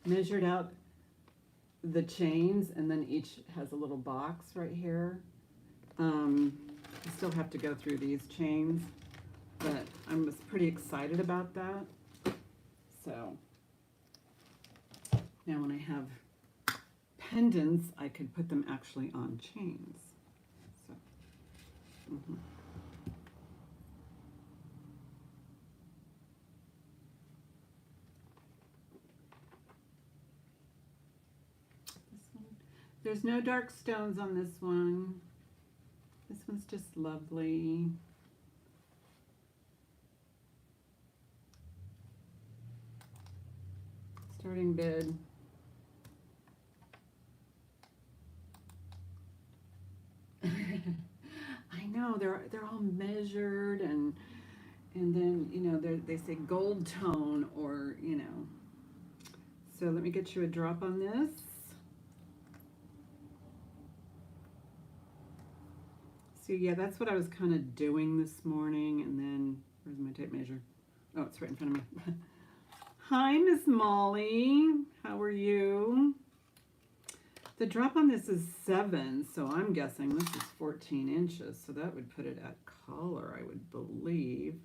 measured out the chains, and then each has a little box right here. I still have to go through these chains, but I'm pretty excited about that. So now when I have pendants, I could put them actually on chains. So, This one, there's no dark stones on this one. This one's just lovely. Starting bid. I know they're all measured, and then they say gold tone, or So let me get you a drop on this. So yeah, that's what I was kind of doing this morning, and then where's my tape measure? Oh, it's right in front of me. Hi, Miss Molly. How are you? The drop on this is 7, so I'm guessing this is 14 inches. So that would put it at collar, I would believe.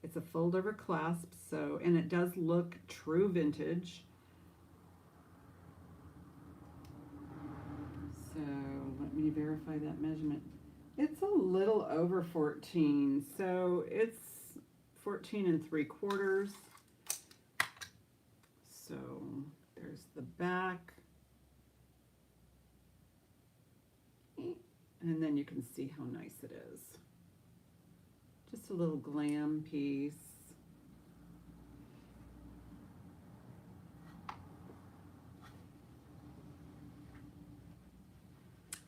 It's a fold over clasp, and it does look true vintage. So let me verify that measurement. It's a little over 14, so it's 14 3/4. So there's the back, and then you can see how nice it is. Just a little glam piece.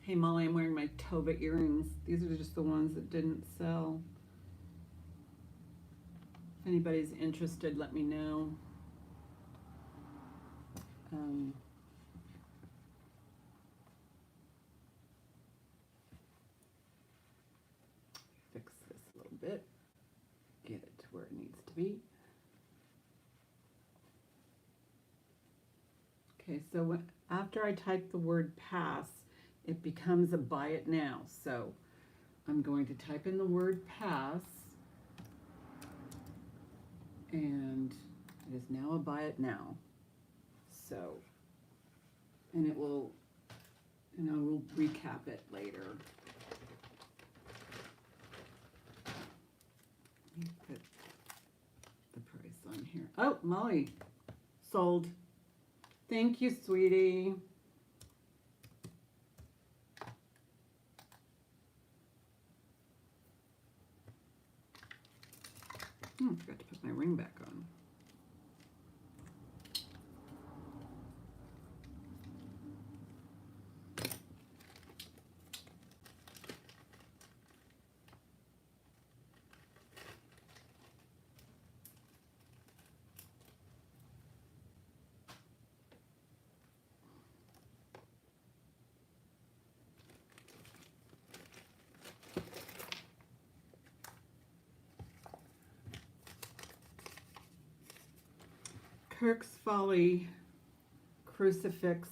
Hey Molly, I'm wearing my Tova earrings. These are just the ones that didn't sell. If anybody's interested, let me know. Fix this a little bit, get it to where it needs to be. Okay, so after I type the word pass, it becomes a buy it now. So I'm going to type in the word pass, and it is now a buy it now. So, and it will, we'll recap it later. Let me put the price on here. Oh, Molly, sold. Thank you, sweetie. I forgot to put my ring back on. Kirk's Folly crucifix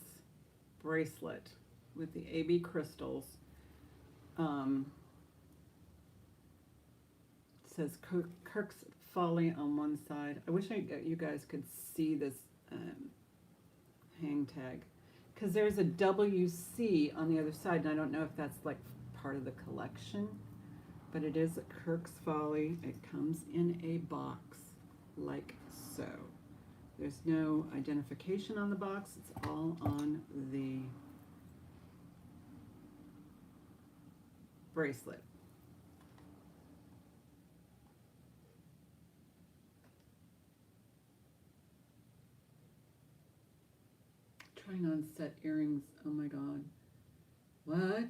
bracelet with the AB crystals. It says Kirk's Folly on one side. I wish you guys could see this hang tag. because there's a WC on the other side, and I don't know if that's like part of the collection, but it is a Kirk's Folly. It comes in a box like so. There's no identification on the box. It's all on the bracelet. Trying on set earrings. Oh my God. What?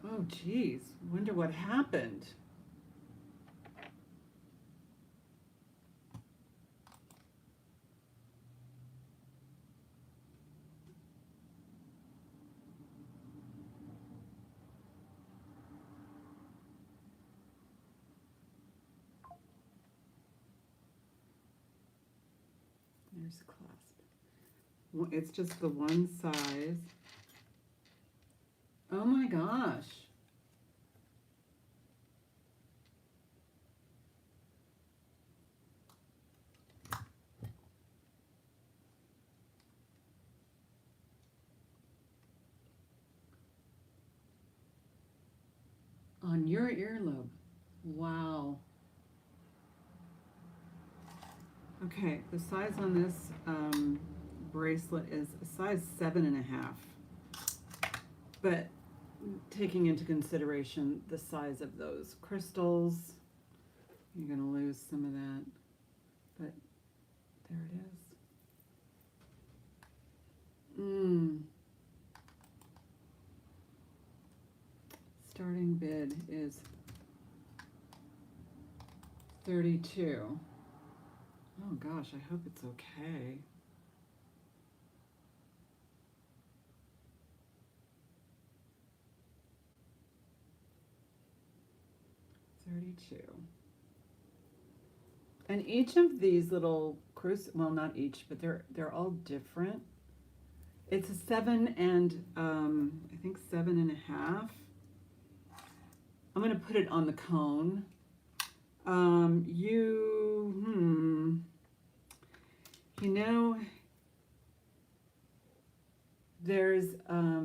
Oh geez. Wonder what happened. There's the clasp. It's just the one size. Oh my gosh. On your earlobe. Wow. Okay, the size on this bracelet is a size 7.5. But taking into consideration the size of those crystals, you're going to lose some of that. But there it is. Starting bid is $32. Oh gosh, I hope it's okay. $32. And each of these little well, not each, but they're all different. It's a 7 and I think 7.5. I'm gonna put it on the cone. You know, there's a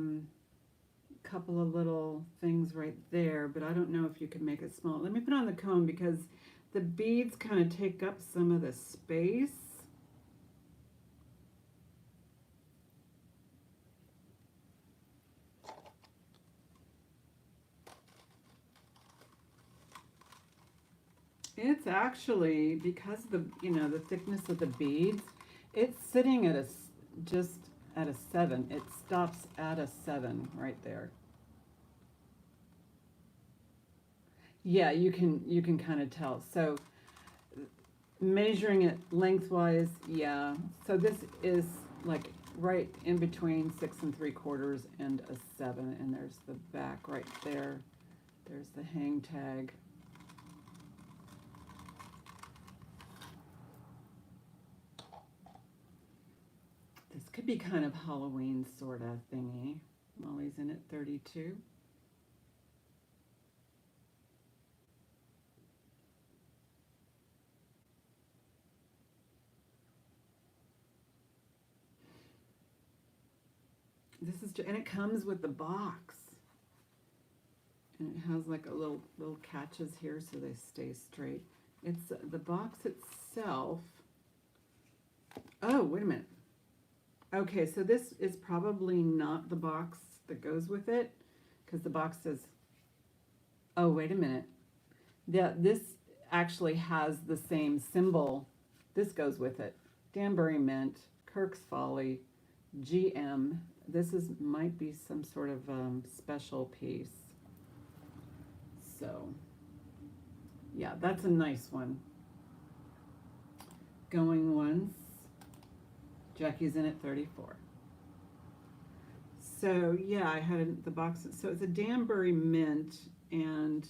couple of little things right there, but I don't know if you can make it small. Let me put it on the cone because the beads kind of take up some of the space. It's actually, because the the thickness of the beads, it's sitting at just at a 7. It stops at a 7 right there. Yeah, you can kind of tell. So measuring it lengthwise, yeah. So this is like right in between 6 3/4 and a 7, and there's the back right there. There's the hang tag. This could be kind of Halloween sort of thingy. Molly's in at 32. This is, and it comes with the box, and it has like a little catches here so they stay straight. It's the box itself. Oh, wait a minute. Okay, so this is probably not the box that goes with it, because the box says, oh, wait a minute. Yeah, this actually has the same symbol. This goes with it. Danbury Mint, Kirk's Folly, GM. This might be some sort of special piece. So, yeah, that's a nice one. Going once. Jackie's in at 34. So yeah, I had the box. So it's a Danbury Mint, and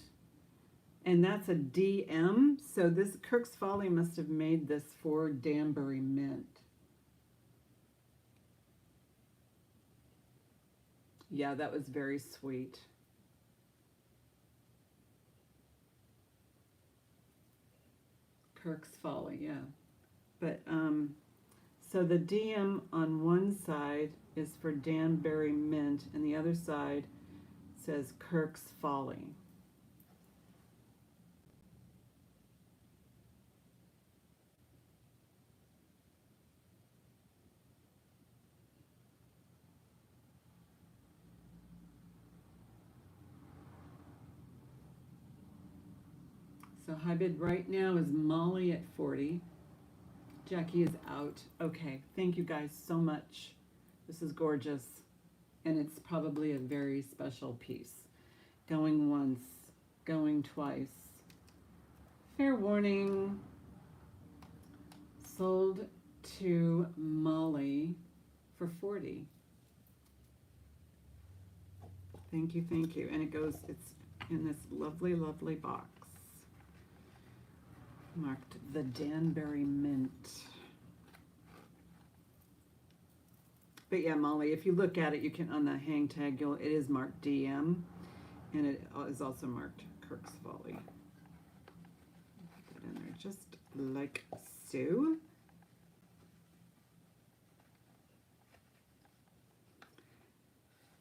And that's a DM. So this Kirk's Folly must have made this for Danbury Mint. Yeah, that was very sweet. Kirk's Folly, yeah. But so the DM on one side is for Danbury Mint, and the other side says Kirk's Folly. So high bid right now is Molly at 40. Jackie is out. Okay, thank you guys so much. This is gorgeous. And it's probably a very special piece. Going once, going twice. Fair warning. Sold to Molly for 40. Thank you, thank you. And it's in this lovely, lovely box. Marked the Danbury Mint. But yeah, Molly, if you look at it, you can, on the hang tag, it is marked DM, and it is also marked Kirk's Folly. Put that in there just like so.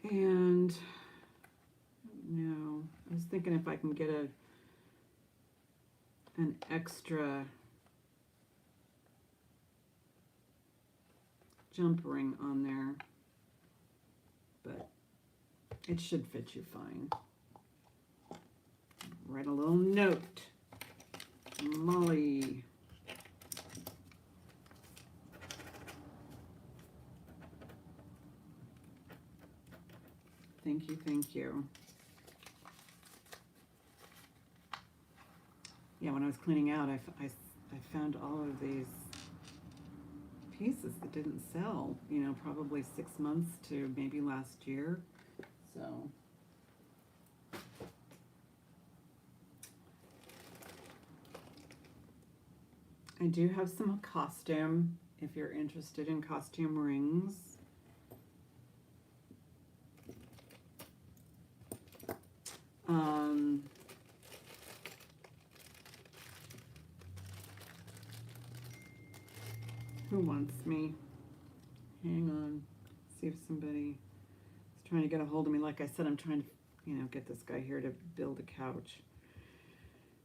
And no, I was thinking if I can get an extra jump ring on there, but it should fit you fine. Write a little note. Molly. Thank you, thank you. Yeah, when I was cleaning out, I found all of these pieces that didn't sell, you know, probably 6 months to maybe last year. So I do have some costume if you're interested in costume rings. Who wants me? Hang on. See if somebody is trying to get a hold of me. Like I said, I'm trying to, you know, get this guy here to build a couch.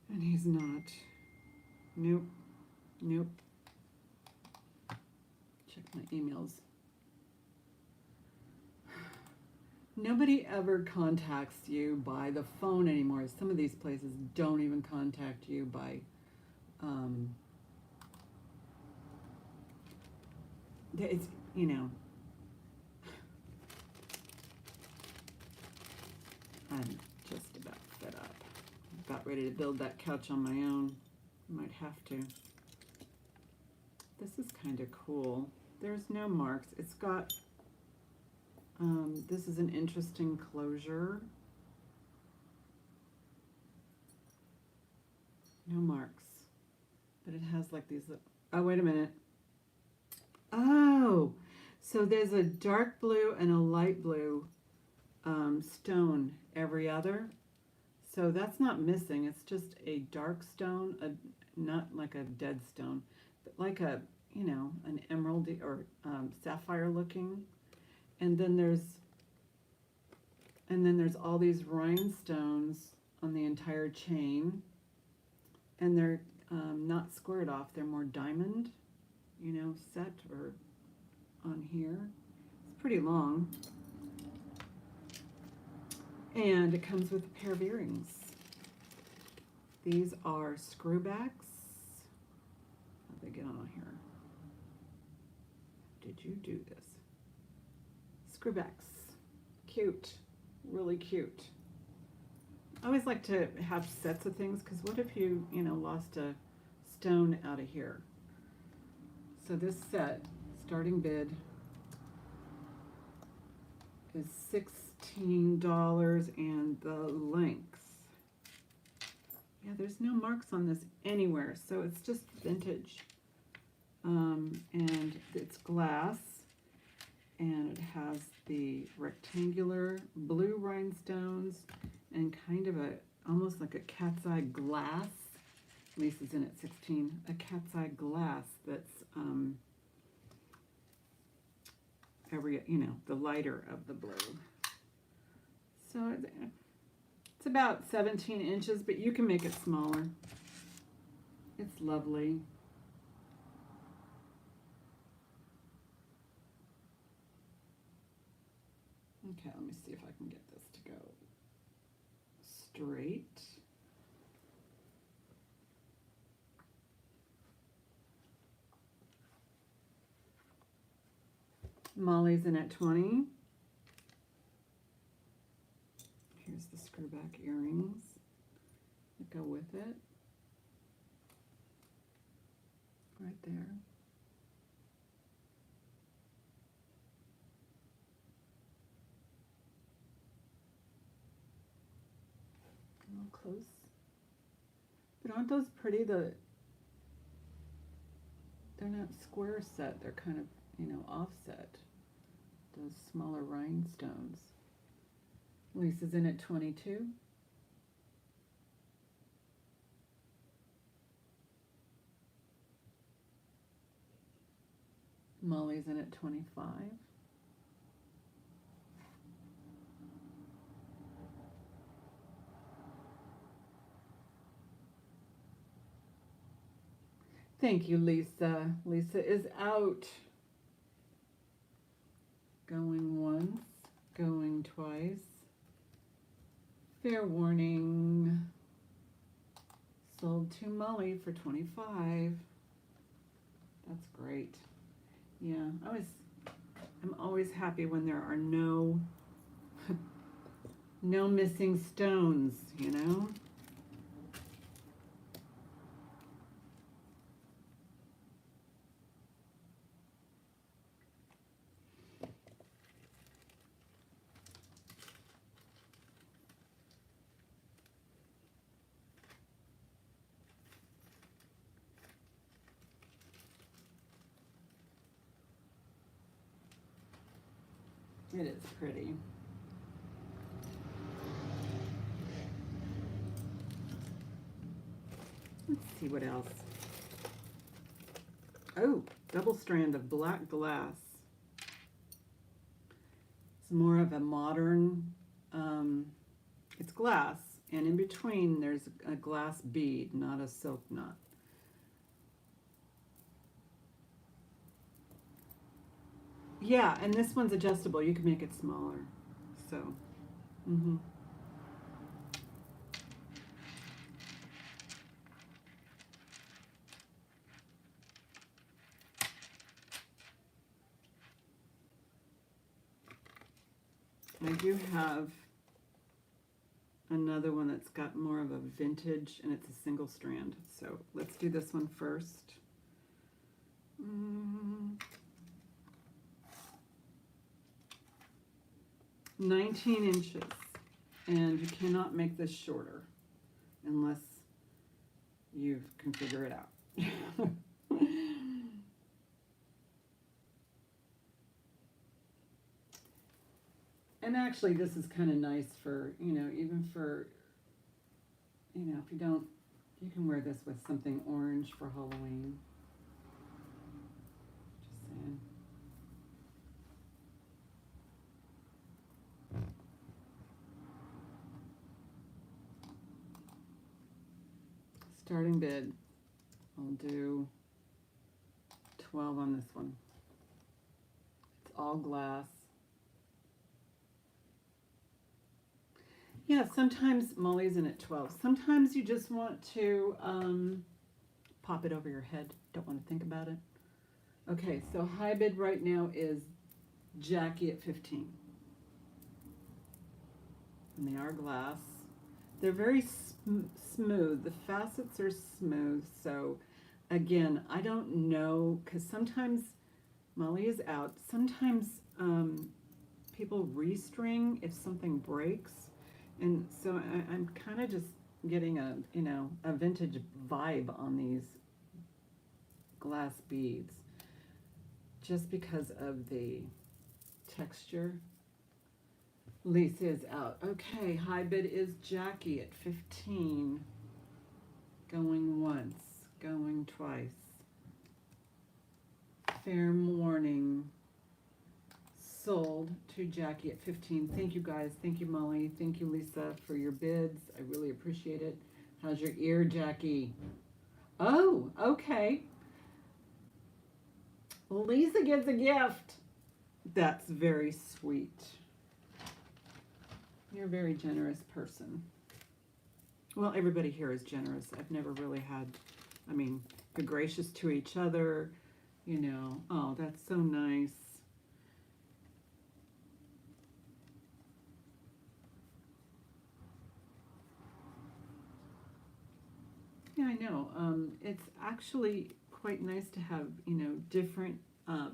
And he's not. Nope. Nope. Check my emails. Nobody ever contacts you by the phone anymore. Some of these places don't even contact you by it's, you know, I'm just about fed up. About ready to build that couch on my own. I might have to. This is kind of cool. There's no marks. It's got, this is an interesting closure. No marks. But it has like these, oh, wait a minute. Oh, so there's a dark blue and a light blue stone every other. So that's not missing. It's just a dark stone, not like a dead stone, but like a, you know, an emerald or sapphire looking. And then there's all these rhinestones on the entire chain, and they're not squared off. They're more diamond, you know, set or on here. It's pretty long. And it comes with a pair of earrings. These are screwbacks. How'd they get on here? Did you do this? Screwbacks. Cute. Really cute. I always like to have sets of things, because what if you, you know, lost a stone out of here? So this set, starting bid, is $16, and the length Yeah, there's no marks on this anywhere, so it's just vintage. And it's glass, and it has the rectangular blue rhinestones and kind of almost like a cat's eye glass. Lisa's in at 16. A cat's eye glass that's the lighter of the blue. So it's about 17 inches, but you can make it smaller. It's lovely. Okay, let me see if I can get this to go straight. Molly's in at 20. Here's the screwback earrings that go with it. Right there. A little close. But aren't those pretty? They're not square set, they're kind of, offset. Those smaller rhinestones. Lisa's in at 22. Molly's in at 25. Thank you, Lisa. Lisa is out. Going once, going twice. Fair warning. Sold to Molly for 25. That's great. Yeah, I'm always happy when there are no missing stones, It is pretty. Let's see what else. Oh, double strand of black glass. It's more of a modern, it's glass, and in between there's a glass bead, not a silk knot. Yeah, and this one's adjustable. You can make it smaller. So, I do have another one that's got more of a vintage, and it's a single strand. So let's do this one first. 19 inches, and you cannot make this shorter unless you can figure it out. And actually this is kind of nice for, even for, if you don't, you can wear this with something orange for Halloween. Just saying. Starting bid, I'll do 12 on this one. It's all glass. Yeah, sometimes Molly's in at 12. Sometimes you just want to pop it over your head. Don't want to think about it. Okay, so high bid right now is Jackie at 15. And they are glass. They're very smooth. The facets are smooth. So again, I don't know, because sometimes Molly is out. Sometimes people restring if something breaks. And so I'm kind of just getting a, you know, a vintage vibe on these glass beads just because of the texture. Lisa is out. Okay, high bid is Jackie at 15. Going once, going twice. Fair warning. Sold to Jackie at 15. Thank you guys. Thank you, Molly. Thank you, Lisa, for your bids. I really appreciate it. How's your ear, Jackie? Oh, okay. Lisa gets a gift. That's very sweet. You're a very generous person. Well, everybody here is generous. I've never really had, I mean, you're gracious to each other, you know. Oh, that's so nice. Yeah, I know. It's actually quite nice to have, you know, different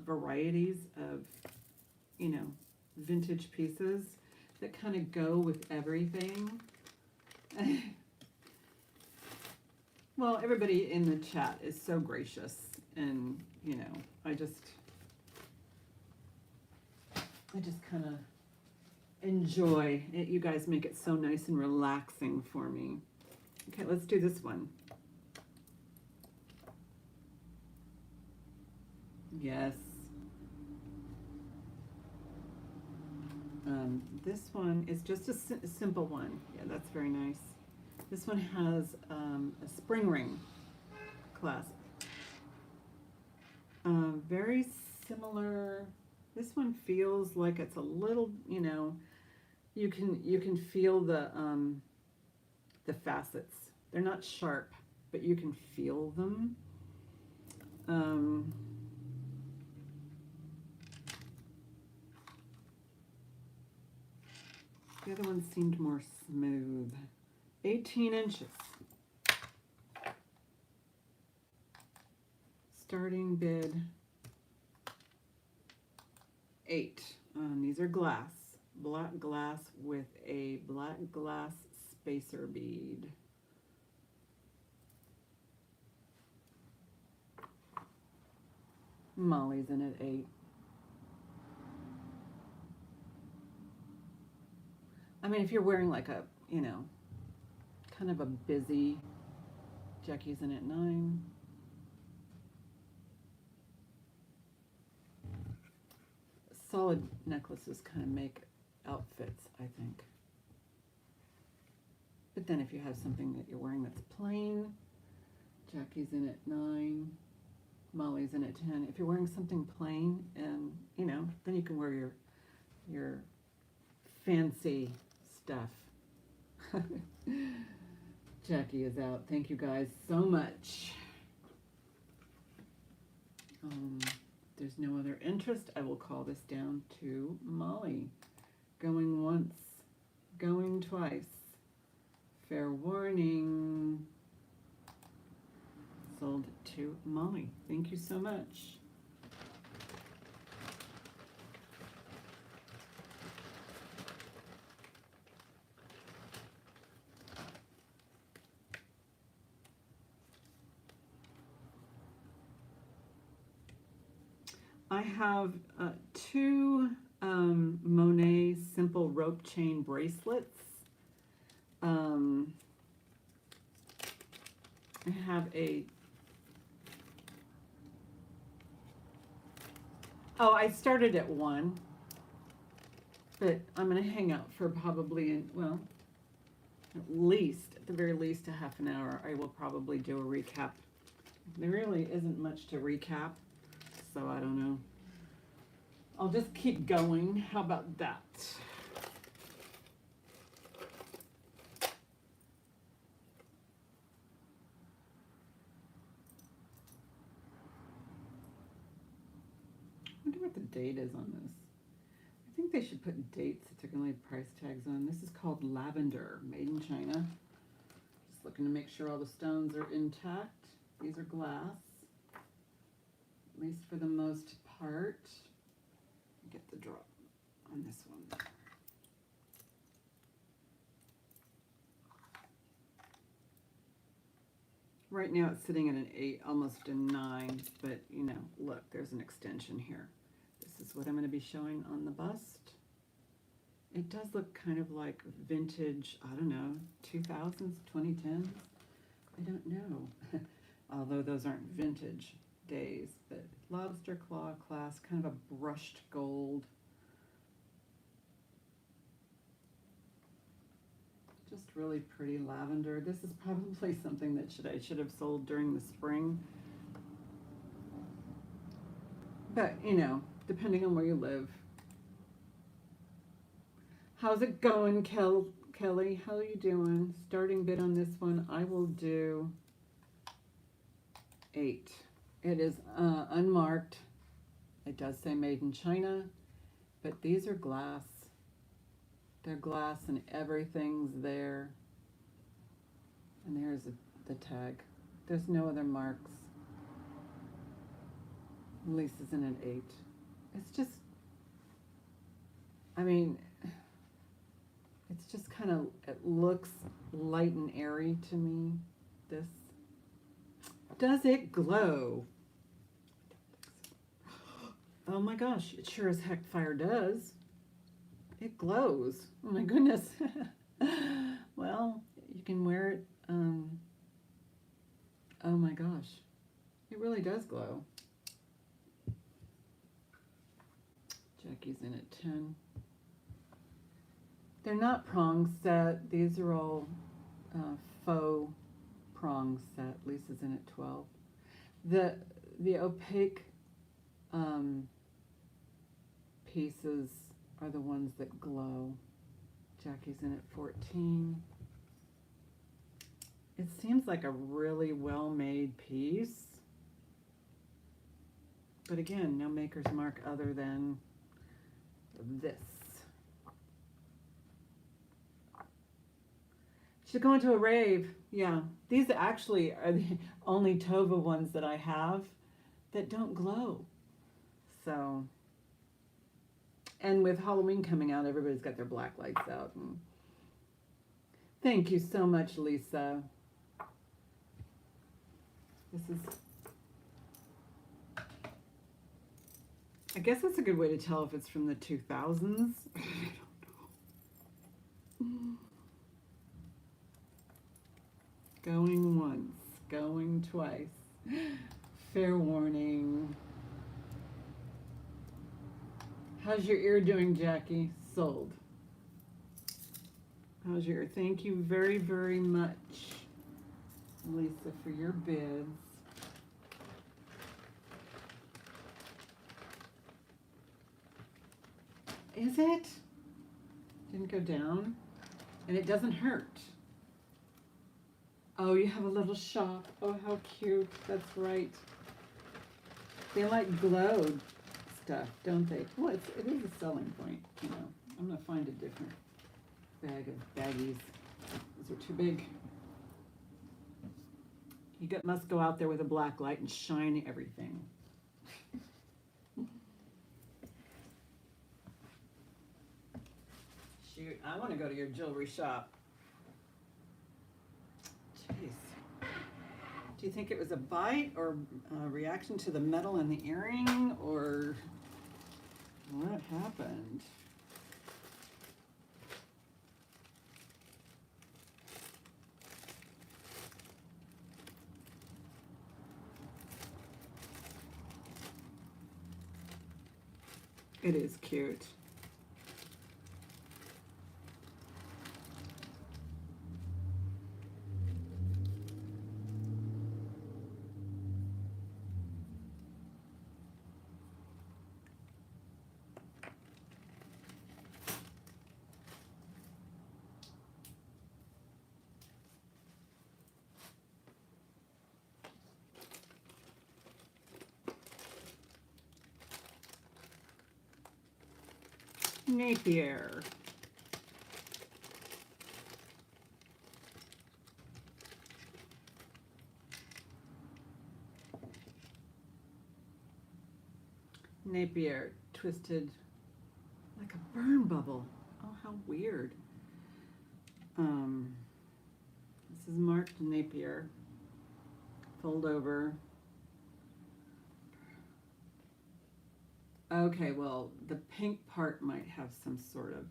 varieties of, you know, vintage pieces that kind of go with everything. Well, everybody in the chat is so gracious, and, you know, I just kind of enjoy it. You guys make it so nice and relaxing for me. Okay, let's do this one. Yes. This one is just a simple one. Yeah, that's very nice. This one has a spring ring clasp. Very similar. This one feels like it's a little, you know, you can feel the facets. They're not sharp, but you can feel them. The other one seemed more smooth. 18 inches. Starting bid 8. These are glass. Black glass with a black glass spacer bead. Molly's in at 8. I mean, if you're wearing like a, you know, kind of a busy, Jackie's in at 9. Solid necklaces kind of make outfits, I think. But then if you have something that you're wearing that's plain, Jackie's in at 9. Molly's in at 10. If you're wearing something plain, and, you know, then you can wear your fancy stuff. Jackie is out. Thank you guys so much. There's no other interest. I will call this down to Molly. Going once, going twice. Fair warning. Sold to Molly. Thank you so much. I have 2 Monet simple rope chain bracelets. I have a, I started at 1, but I'm going to hang out for probably, well, at the very least a half an hour. I will probably do a recap. There really isn't much to recap, so I don't know. I'll just keep going. How about that? I wonder what the date is on this. I think they should put dates that they're going to leave price tags on. This is called Lavender, made in China. Just looking to make sure all the stones are intact. These are glass, at least for the most part. Get the drop on this one. Right now it's sitting at an 8, almost a 9, but you know, look, there's an extension here. This is what I'm going to be showing on the bust. It does look kind of like vintage, I don't know, 2000s, 2010s. I don't know. Although those aren't vintage days, but lobster claw clasp, kind of a brushed gold. Just really pretty lavender. This is probably something that I should have sold during the spring. But, you know, depending on where you live. How's it going, Kelly? How are you doing? Starting bid on this one, I will do 8. It is unmarked. It does say made in China, but these are glass. They're glass and everything's there. And there's the tag. There's no other marks. Lisa's in an 8. It's just, I mean, it's just kind of, it looks light and airy to me, this. Does it glow? Oh my gosh, it sure as heck fire does. It glows. Oh my goodness. Well, you can wear it. Oh my gosh. It really does glow. Jackie's in at 10. They're not prong set. These are all faux prong set. Lisa's in at 12. The opaque pieces are the ones that glow. Jackie's in at 14. It seems like a really well-made piece. But again, no maker's mark other than this. Should go into a rave. Yeah, these actually are the only Tova ones that I have that don't glow. So, and with Halloween coming out, everybody's got their black lights out. And thank you so much, Lisa. This is, I guess that's a good way to tell if it's from the 2000s. I don't know. Going once, going twice. Fair warning. How's your ear doing, Jackie? Sold. How's your ear? Thank you very, very much, Lisa, for your bids. Is it? Didn't go down? And it doesn't hurt. Oh, you have a little shop. Oh, how cute. That's right. They like glowed stuff, don't they? Well, it is a selling point, you know. I'm going to find a different bag of baggies. Those are too big. You must go out there with a black light and shine everything. Shoot, I want to go to your jewelry shop. Jeez. Do you think it was a bite or a reaction to the metal in the earring, or what happened? It is cute. Napier. Napier twisted like a burn bubble. Oh, how weird. This is marked Napier. fold over. Okay, well, the pink part might have some sort of,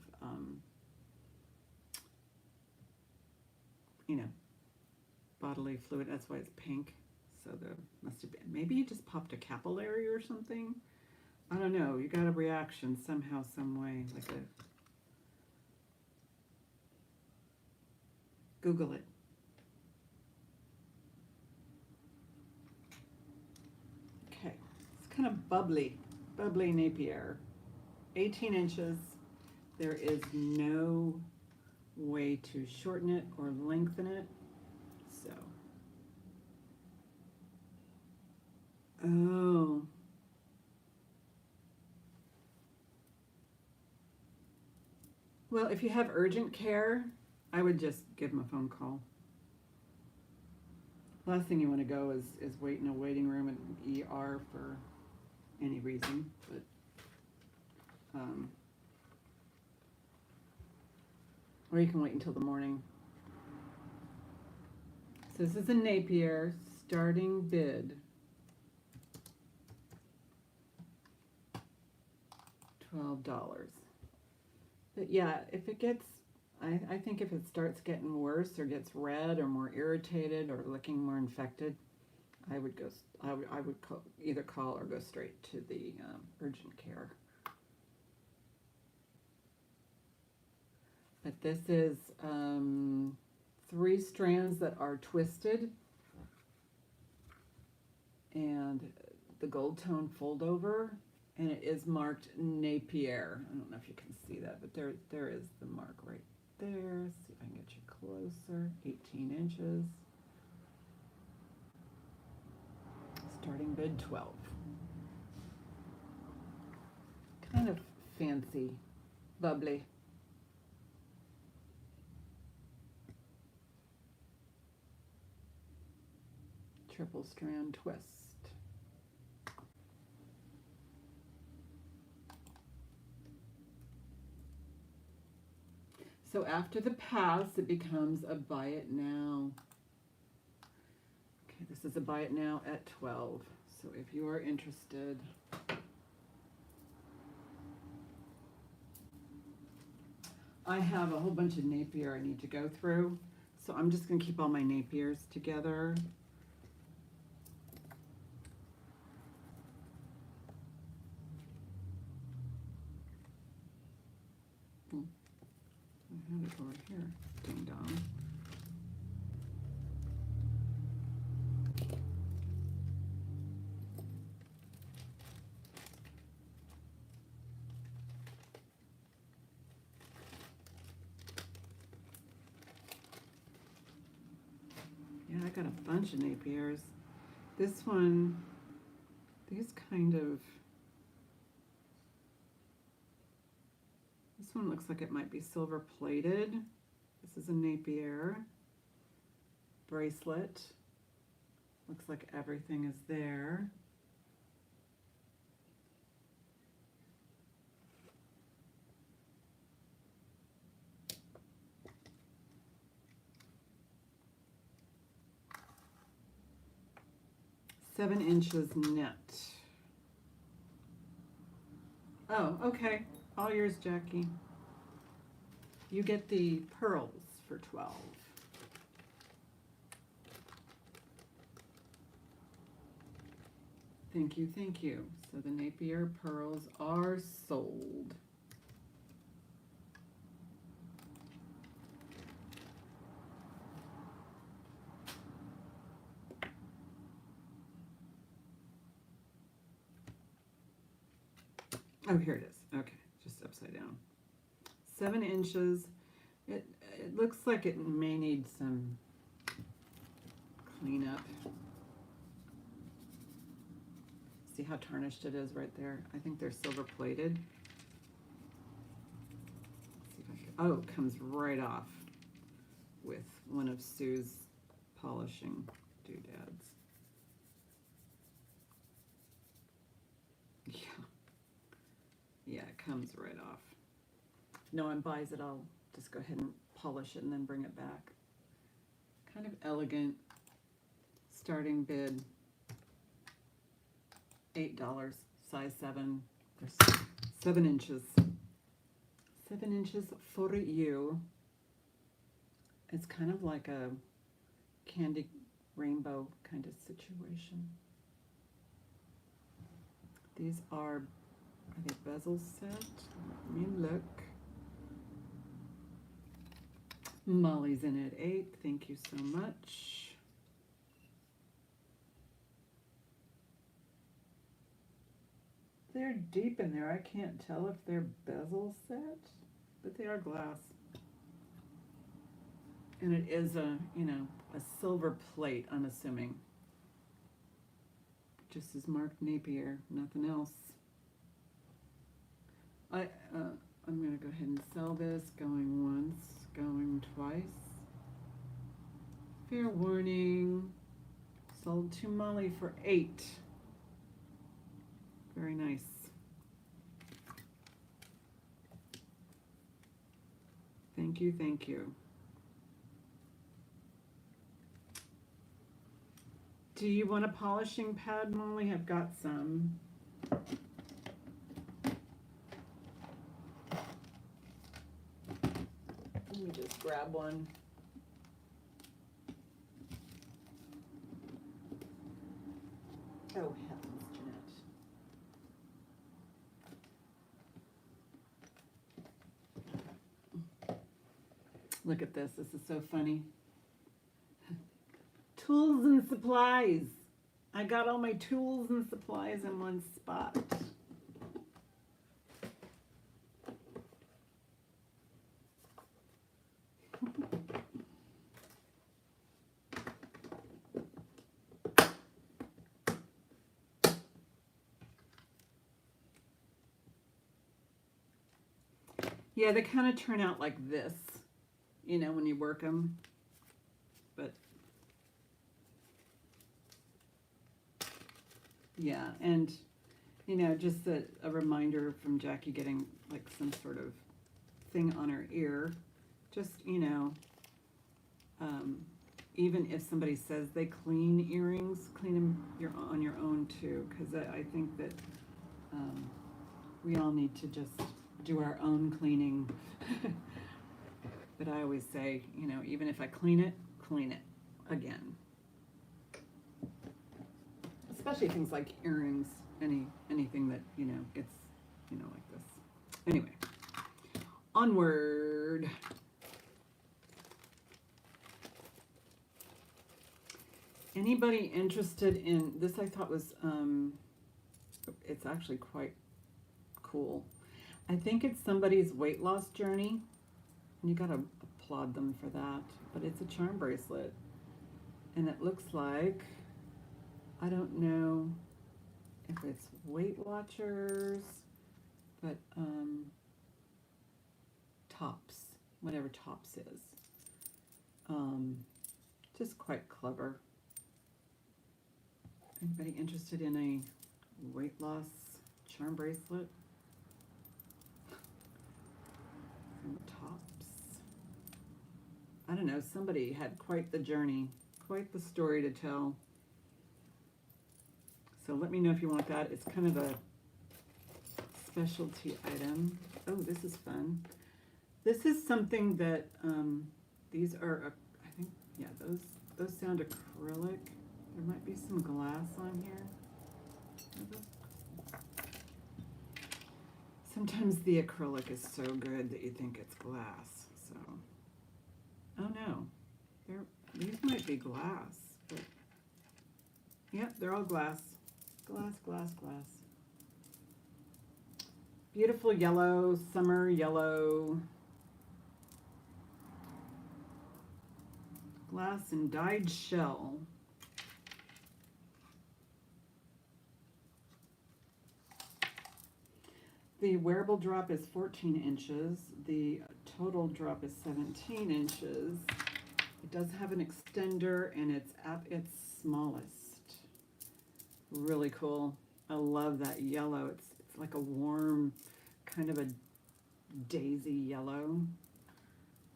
you know, bodily fluid. That's why it's pink. So there must have been, maybe you just popped a capillary or something. I don't know. You got a reaction somehow, some way, like a. Google it. Okay, it's kind of bubbly Napier. 18 inches. There is no way to shorten it or lengthen it. So. Oh. Well, if you have urgent care, I would just give them a phone call. Last thing you want to go is wait in a waiting room at an ER for any reason, but or you can wait until the morning. So this is a Napier starting bid. $12. But yeah, if it gets, I think if it starts getting worse or gets red or more irritated or looking more infected, I would go. I would either call or go straight to the urgent care. But this is 3 strands that are twisted, and the gold tone fold over, and it is marked Napier. I don't know if you can see that, but there is the mark right there. See if I can get you closer. 18 inches. Starting bid 12. Kind of fancy, bubbly. Triple strand twist. So after the pass, it becomes a buy it now. Okay, this is a buy it now at 12. So if you are interested, I have a whole bunch of Napier I need to go through. So I'm just going to keep all my Napiers together. I have it over here. Ding dong. Yeah, I got a bunch of Napiers. This one, these kind of, this one looks like it might be silver plated. This is a Napier bracelet. Looks like everything is there. Seven inches net. Oh, okay. All yours, Jackie. You get the pearls for 12. Thank you, thank you. So the Napier pearls are sold. Oh, here it is. Okay, just upside down. 7 inches. It looks like it may need some cleanup. See how tarnished it is right there? I think they're silver plated. See if I can, oh, it comes right off with one of Sue's polishing doodads. Yeah. Yeah, it comes right off. No one buys it, I'll just go ahead and polish it and then bring it back. Kind of elegant, Starting bid $8, size 7. There's 7 inches. 7 inches for you. It's kind of like a candy rainbow kind of situation. These are they bezel set? Let me look. Molly's in at 8. Thank you so much. They're deep in there. I can't tell if they're bezel set, but they are glass. And it is a, you know, a silver plate, I'm assuming. Just as marked Napier, nothing else. I'm going to go ahead and sell this. Going once, going twice. Fair warning. Sold to Molly for 8. Very nice. Thank you, thank you. Do you want a polishing pad, Molly? I've got some. Let me just grab one. Oh, heavens, Jeanette. Look at this. This is so funny. Tools and supplies. I got all my tools and supplies in one spot. Yeah, they kind of turn out like this, you know, when you work them. But yeah, and you know, just a reminder from Jackie getting like some sort of thing on her ear. Just, you know, even if somebody says they clean earrings, clean them on your own too, because I think that we all need to just do our own cleaning. But I always say, you know, even if I clean it again. Especially things like earrings, anything that, you know, gets, you know, like this. Anyway, onward. Anybody interested in this? I thought was, it's actually quite cool. I think it's somebody's weight loss journey, and you gotta applaud them for that. But it's a charm bracelet, and it looks like, I don't know if it's Weight Watchers, but Tops, whatever Tops is. Just quite clever. Anybody interested in a weight loss charm bracelet? From Tops. I don't know, somebody had quite the journey, quite the story to tell. So let me know if you want that. It's kind of a specialty item. Oh, this is fun. This is something that, these are, I think, yeah, those sound acrylic. There might be some glass on here. Sometimes the acrylic is so good that you think it's glass. So, oh no, these might be glass, but yep, they're all glass. Glass, glass, glass. Beautiful yellow, summer yellow. Glass and dyed shell. The wearable drop is 14 inches. The total drop is 17 inches. It does have an extender, and it's at its smallest. Really cool. I love that yellow. It's like a warm, kind of a daisy yellow,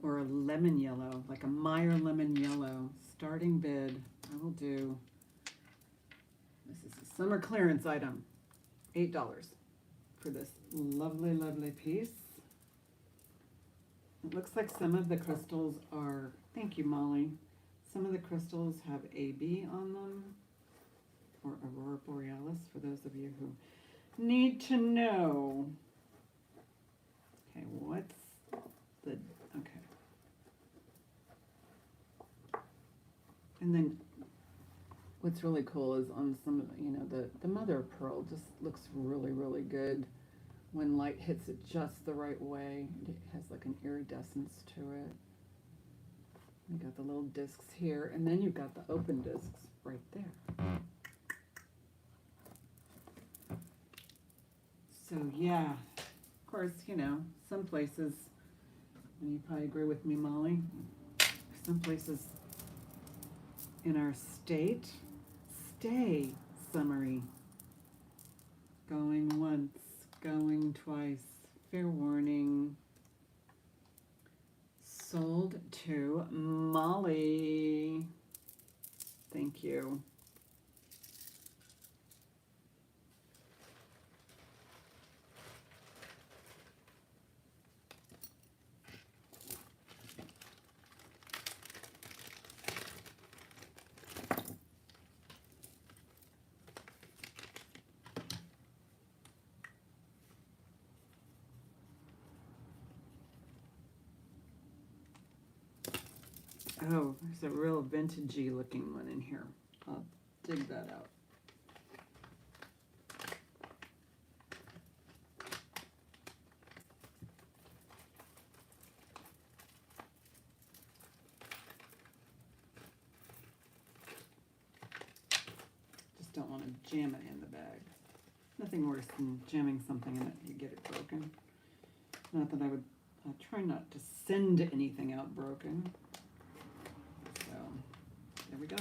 or a lemon yellow, like a Meyer lemon yellow. Starting bid, I will do This is a summer clearance item. $8 for this lovely, lovely piece. It looks like some of the crystals are, thank you, Molly. Some of the crystals have AB on them, or Aurora Borealis, for those of you who need to know. Okay, what's the, okay. And then what's really cool is on some of the, you know, the mother of pearl just looks really, really good when light hits it just the right way. It has like an iridescence to it. You got the little discs here, and then you've got the open discs right there. So yeah, of course, you know, some places, and you probably agree with me, Molly, some places in our state stay summery. Going once, going twice, fair warning. Sold to Molly. Thank you. Oh, there's a real vintagey looking one in here. I'll dig that out. Just don't want to jam it in the bag. Nothing worse than jamming something in it and you get it broken. Not that I try not to send anything out broken. So, there we go.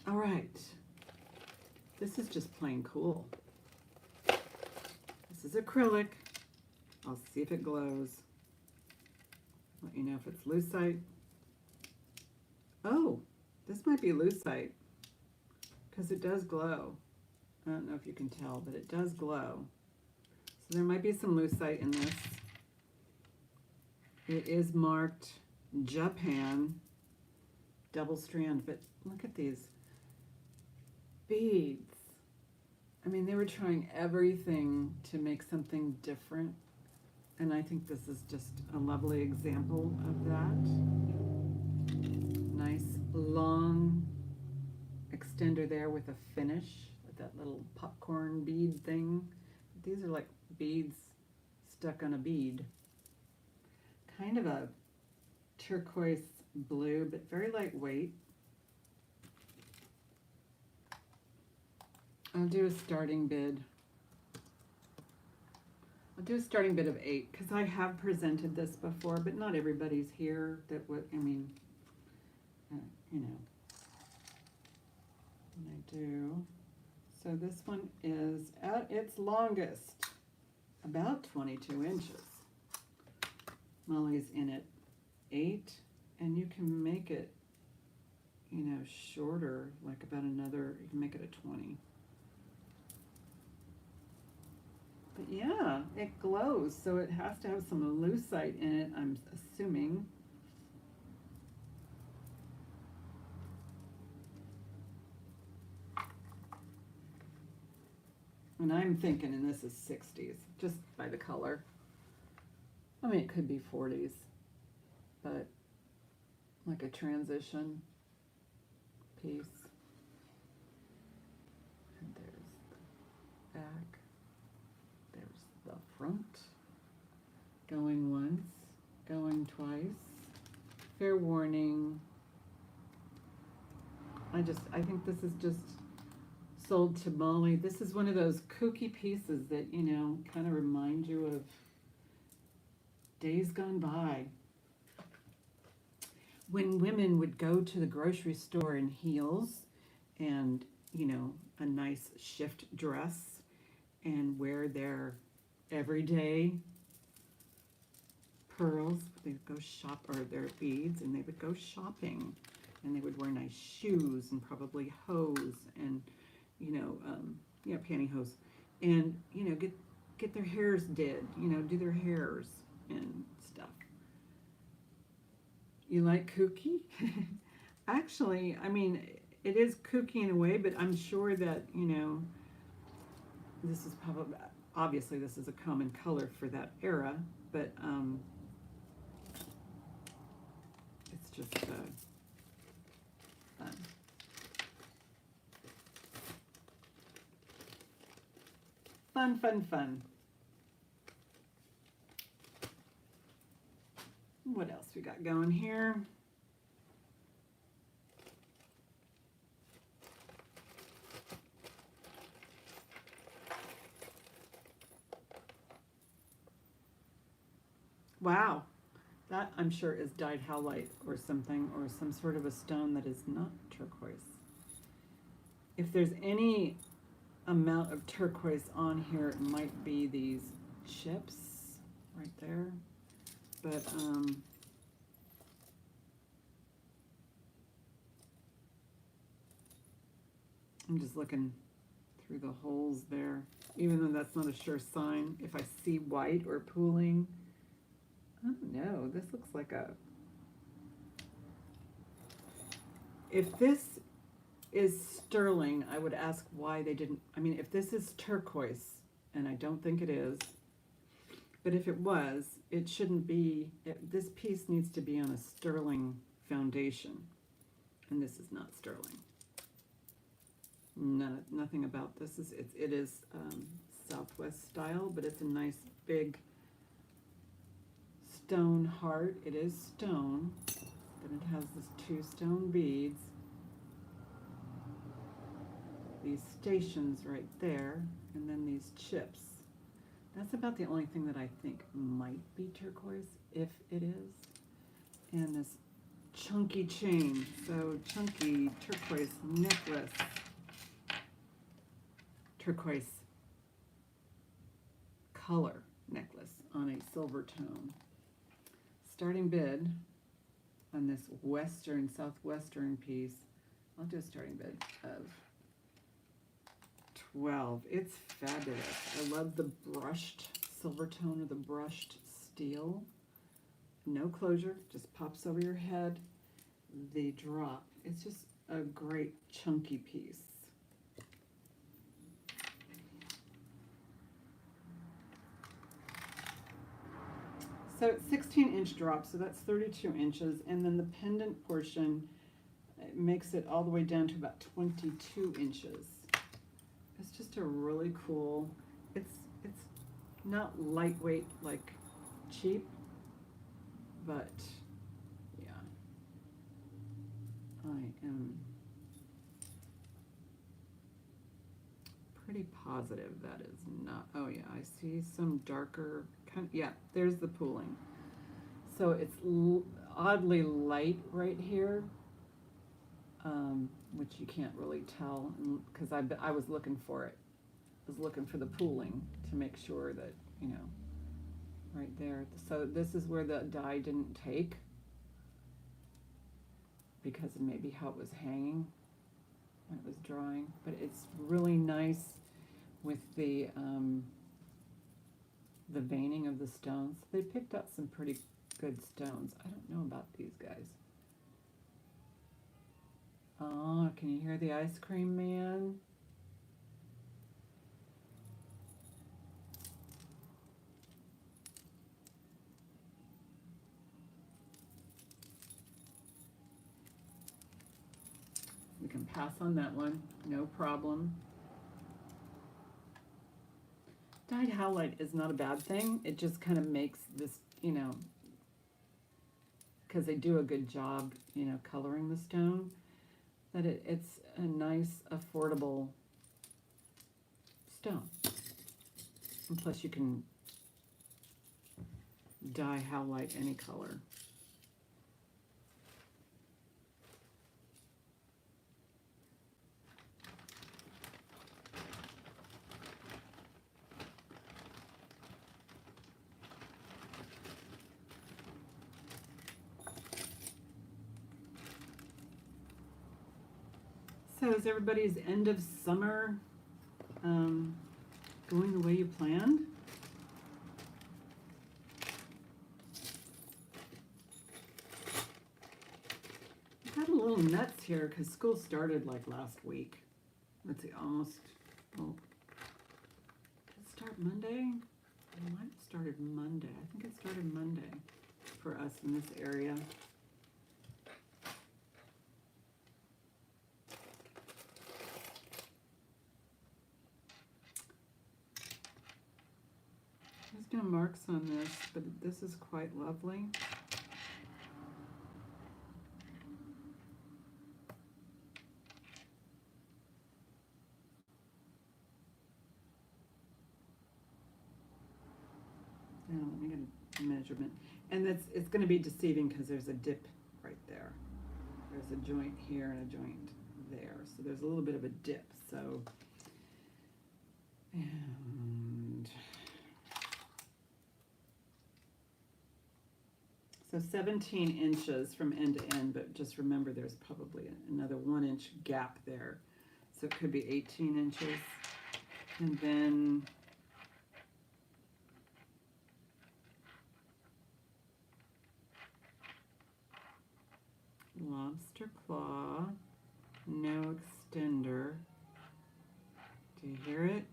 All right. This is just plain cool. This is acrylic. I'll see if it glows. Let you know if it's lucite. Oh, this might be lucite because it does glow. I don't know if you can tell, but it does glow. So there might be some lucite in this. It is marked Japan double strand, but look at these beads. I mean, they were trying everything to make something different, and I think this is just a lovely example of that. Nice long extender there with a finish, with that little popcorn bead thing. These are like beads stuck on a bead. Kind of a turquoise blue, but very lightweight. I'll do a starting bid. I'll do a starting bid of 8 because I have presented this before, but not everybody's here that would, I mean, you know. And I do. So this one is at its longest, about 22 inches. Molly's in at 8, and you can make it, you know, shorter, like about another, you can make it a 20. But yeah, it glows, so it has to have some lucite in it, I'm assuming. And I'm thinking, and this is 60s, just by the color. I mean, it could be 40s, but like a transition piece. And there's the back. There's the front. Going once, going twice. Fair warning. I think this is just sold to Molly. This is one of those kooky pieces that, you know, kind of remind you of days gone by. When women would go to the grocery store in heels and, you know, a nice shift dress and wear their everyday pearls. They would go shop, or their beads, and they would go shopping. And they would wear nice shoes and probably hose and, pantyhose. And, get their hairs did, do their hairs and stuff. You like kooky? Actually, I mean, it is kooky in a way, but I'm sure that, this is probably, obviously this is a common color for that era, but it's just fun. Fun. What else we got going here? Wow, that I'm sure is dyed howlite or something, or some sort of a stone that is not turquoise. If there's any amount of turquoise on here, it might be these chips right there. But I'm just looking through the holes there, even though that's not a sure sign. If I see white or pooling, I don't know, this looks like a, if this is sterling, I would ask why they didn't, I mean, if this is turquoise, and I don't think it is, but if it was, it shouldn't be, this piece needs to be on a sterling foundation, and this is not sterling. Nothing about this is, it is Southwest style, but it's a nice big stone heart. It is stone, but it has this 2 stone beads. These stations right there, and then these chips. That's about the only thing that I think might be turquoise, if it is. And this chunky chain, so chunky turquoise necklace. Turquoise color necklace on a silver tone. Starting bid on this southwestern piece, I'll do a starting bid of 12. It's fabulous. I love the brushed silver tone or the brushed steel. No closure, just pops over your head. The drop, it's just a great chunky piece. So it's 16-inch drop, so that's 32 inches, and then the pendant portion, it makes it all the way down to about 22 inches. It's just a really cool, it's not lightweight like cheap, but yeah, I am pretty positive that is not, oh yeah, I see some darker, yeah, there's the pooling. So it's oddly light right here, which you can't really tell because I was looking for it. I was looking for the pooling to make sure that, right there. So this is where the dye didn't take because of maybe how it was hanging when it was drying. But it's really nice with the veining of the stones. They picked up some pretty good stones. I don't know about these guys. Oh, can you hear the ice cream man? We can pass on that one, no problem. Dyed howlite is not a bad thing. It just kind of makes this, because they do a good job, coloring the stone, that it's a nice, affordable stone. And plus you can dye howlite any color. So is everybody's end of summer going the way you planned? I got a little nuts here because school started like last week. Let's see, almost, well, did it start Monday? It might have started Monday. I think it started Monday for us in this area. There's no marks on this, but this is quite lovely. Now, let me get a measurement. And it's going to be deceiving because there's a dip right there. There's a joint here and a joint there. So there's a little bit of a dip. So, and so 17 inches from end to end, but just remember there's probably another 1 inch gap there. So it could be 18 inches. And then lobster claw, no extender. Do you hear it?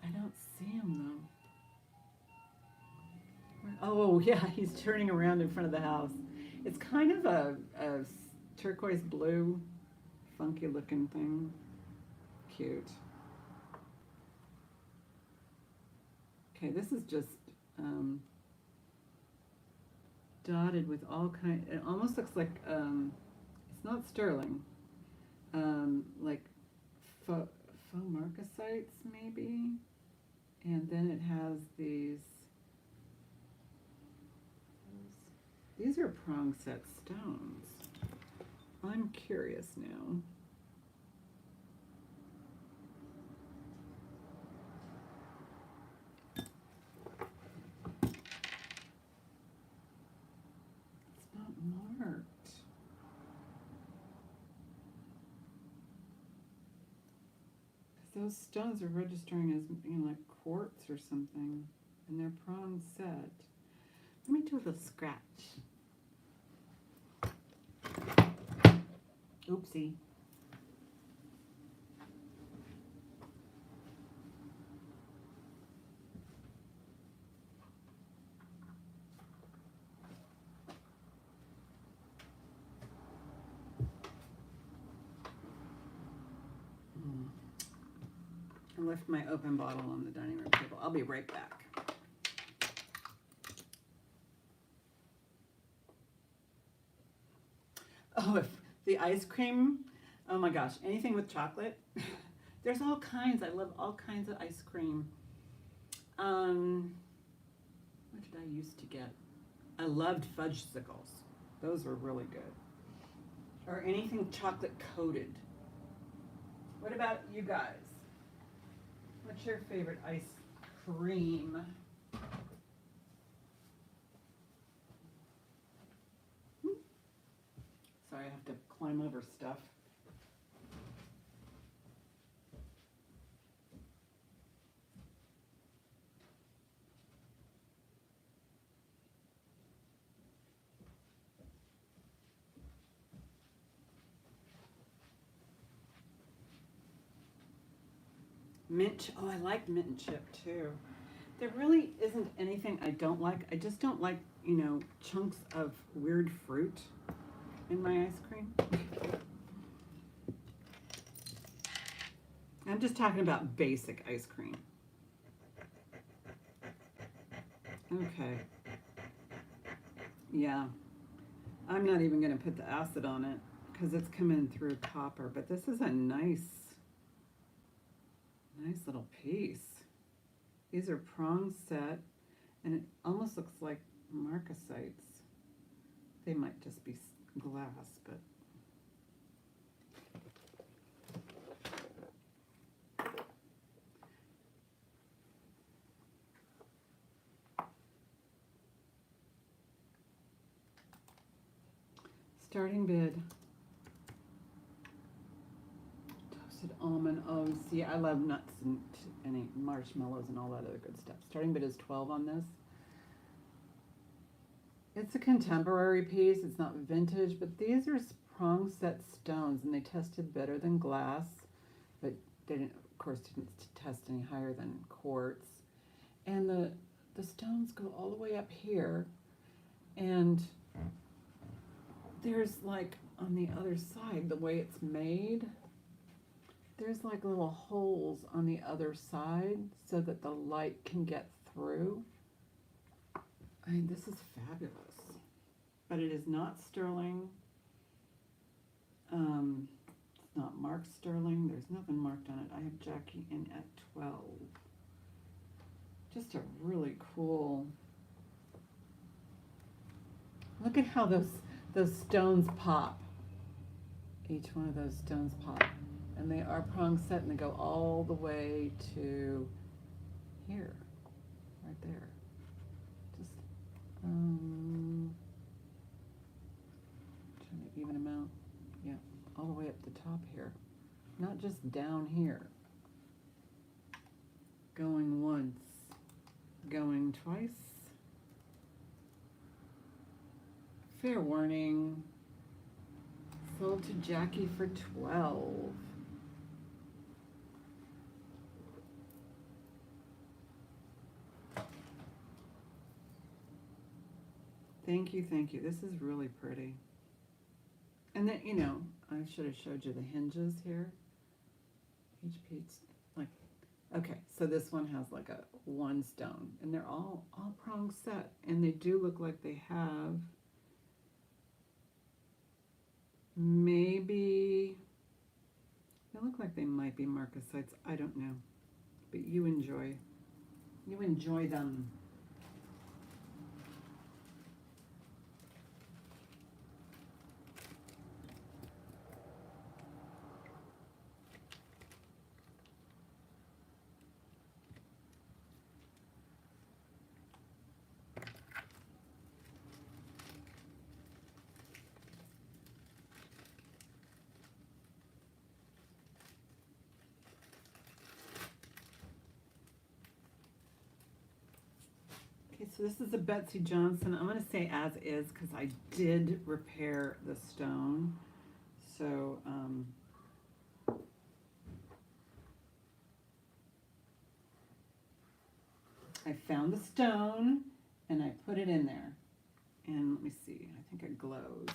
I don't see him though. Oh yeah, he's turning around in front of the house. It's kind of a turquoise blue, funky looking thing. Cute. Okay, this is just dotted with all kind. It almost looks like it's not sterling, like faux marcasites maybe, and then it has these. These are prong set stones. I'm curious now. Marked. Those stones are registering as, you know, like quartz or something, and they're prong set. Let me do a little scratch. Oopsie. I left my open bottle on the dining room table. I'll be right back. Oh, if the ice cream, oh my gosh, anything with chocolate. There's all kinds. I love all kinds of ice cream. What did I used to get? I loved fudgesicles. Those were really good. Or anything chocolate coated. What about you guys? What's your favorite ice cream? Sorry, I have to climb over stuff. Mint, oh, I like mint and chip too. There really isn't anything I don't like. I just don't like, you know, chunks of weird fruit in my ice cream. I'm just talking about basic ice cream. Okay. Yeah. I'm not even going to put the acid on it because it's coming through copper, but this is a nice little piece. These are prong set, and it almost looks like marcasites. They might just be glass, but Starting bid. Toasted almond. Oh, see, I love nuts and any marshmallows and all that other good stuff. Starting bid is 12 on this. It's a contemporary piece. It's not vintage, but these are prong set stones, and they tested better than glass, but they didn't, of course, didn't test any higher than quartz. And the stones go all the way up here, and there's like on the other side, the way it's made, there's like little holes on the other side so that the light can get through. I mean, this is fabulous, but it is not sterling. It's not marked sterling. There's nothing marked on it. I have Jackie in at 12. Just a really cool. Look at how those stones pop. Each one of those stones pop, and they are prong set, and they go all the way to here, right there. Just trying to even them out. Yeah, all the way up the top here, not just down here. Going once, going twice. Fair warning. Sold to Jackie for 12. Thank you, thank you. This is really pretty. And then, you know, I should have showed you the hinges here. Each piece, like, okay, so this one has like a one stone, and they're all prong set, and they do look like they have maybe, they look like they might be marcasites. I don't know, but you enjoy them. So this is a Betsy Johnson. I'm going to say as is because I did repair the stone. So I found the stone and I put it in there. And let me see. I think it glows.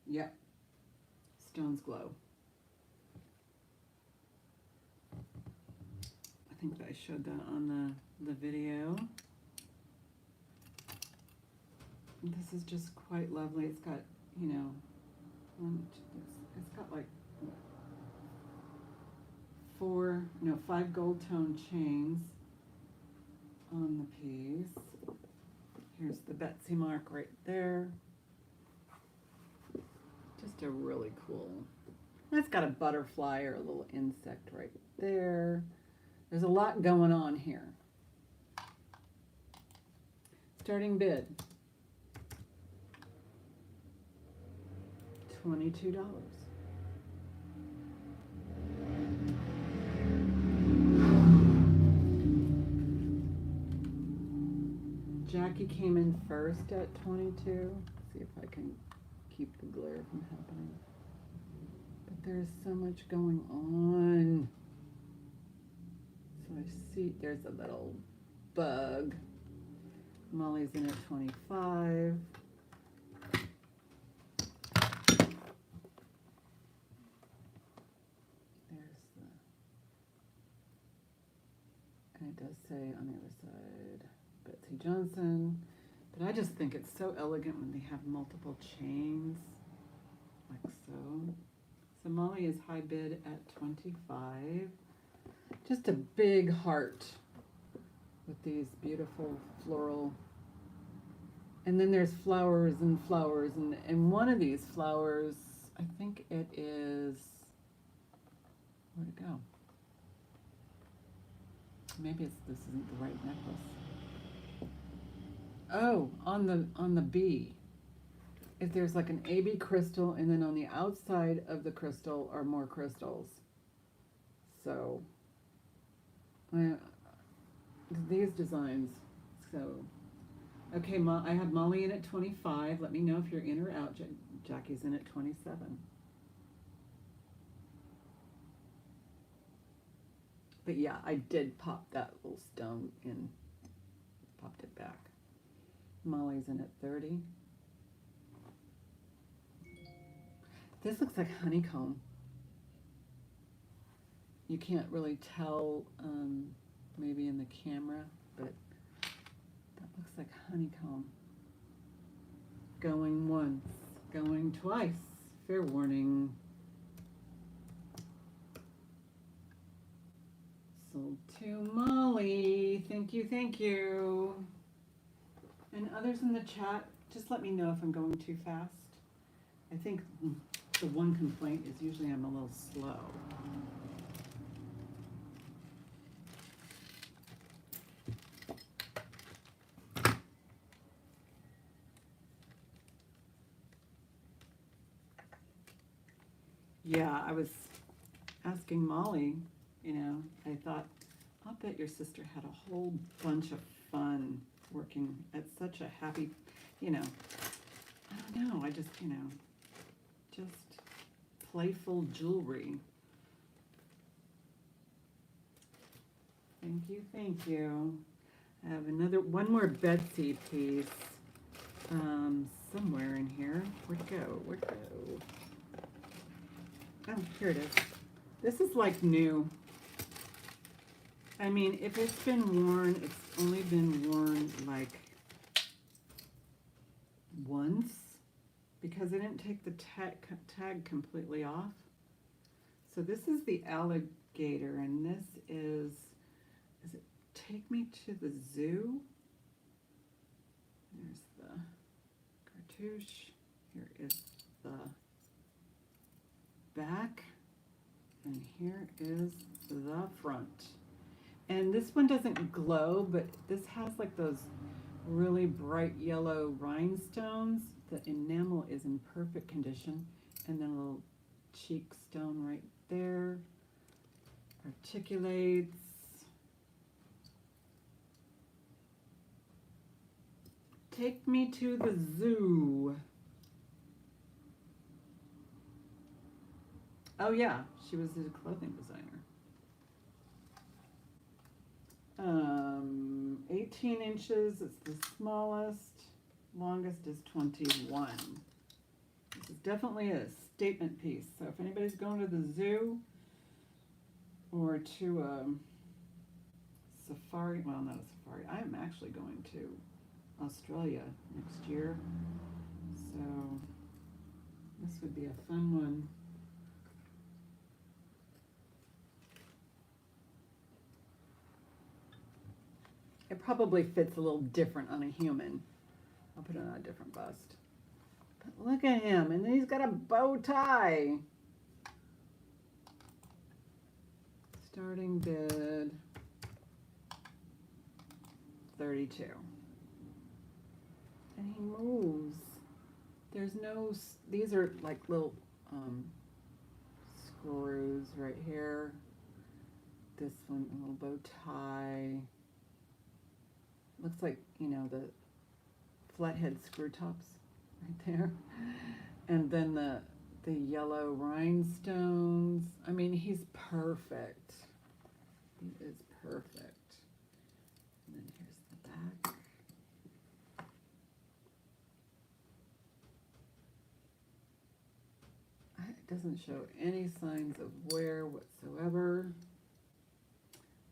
Yep. Stones glow. I think that I showed that on the video. This is just quite lovely. It's got, you know, it's got like 5 gold tone chains on the piece. Here's the Betsy mark right there. Just a really cool. And it's got a butterfly or a little insect right there. There's a lot going on here. Starting bid, $22. Jackie came in first at 22. Let's see if I can keep the glare from happening. But there's so much going on. So I see there's a little bug. Molly's in at 25. There's the, and it does say on the other side, Betsy Johnson. But I just think it's so elegant when they have multiple chains, like so. So Molly is high bid at 25. Just a big heart with these beautiful floral. And then there's flowers and flowers, and one of these flowers, I think it is, where'd it go? Maybe this isn't the right necklace. Oh, on the B. If there's like an AB crystal, and then on the outside of the crystal are more crystals. So, these designs. So, okay, I have Molly in at 25. Let me know if you're in or out. Jackie's in at 27. But yeah, I did pop that little stone in, popped it back. Molly's in at 30. This looks like honeycomb. You can't really tell maybe in the camera, but that looks like honeycomb. Going once, going twice. Fair warning. Sold to Molly. Thank you, thank you. And others in the chat, just let me know if I'm going too fast. I think the one complaint is usually I'm a little slow. Yeah, I was asking Molly, you know, I thought, I'll bet your sister had a whole bunch of fun working at such a happy, you know, I don't know, I just, you know, just playful jewelry. Thank you, thank you. I have one more Betsy piece somewhere in here. Where'd it go? Where'd it go? Oh, here it is. This is like new. I mean, if it's been worn, it's only been worn like once because I didn't take the tag completely off. So this is the alligator, and this is it Take Me to the Zoo? There's the cartouche. Here is the back, and here is the front. And this one doesn't glow, but this has like those really bright yellow rhinestones. The enamel is in perfect condition, and then a little cheek stone right there. Articulates. Take Me to the Zoo. Oh yeah, she was a clothing designer. 18 inches, it's the smallest. Longest is 21. This is definitely a statement piece. So if anybody's going to the zoo or to a safari, well, not a safari, I am actually going to Australia next year. So this would be a fun one. It probably fits a little different on a human. I'll put it on a different bust. But look at him, and then he's got a bow tie. Starting bid 32. And he moves. There's no, these are like little screws right here. This one, a little bow tie. Looks like, you know, the flathead screw tops right there. And then the yellow rhinestones. I mean, he's perfect. He is perfect. And then here's the back. It doesn't show any signs of wear whatsoever.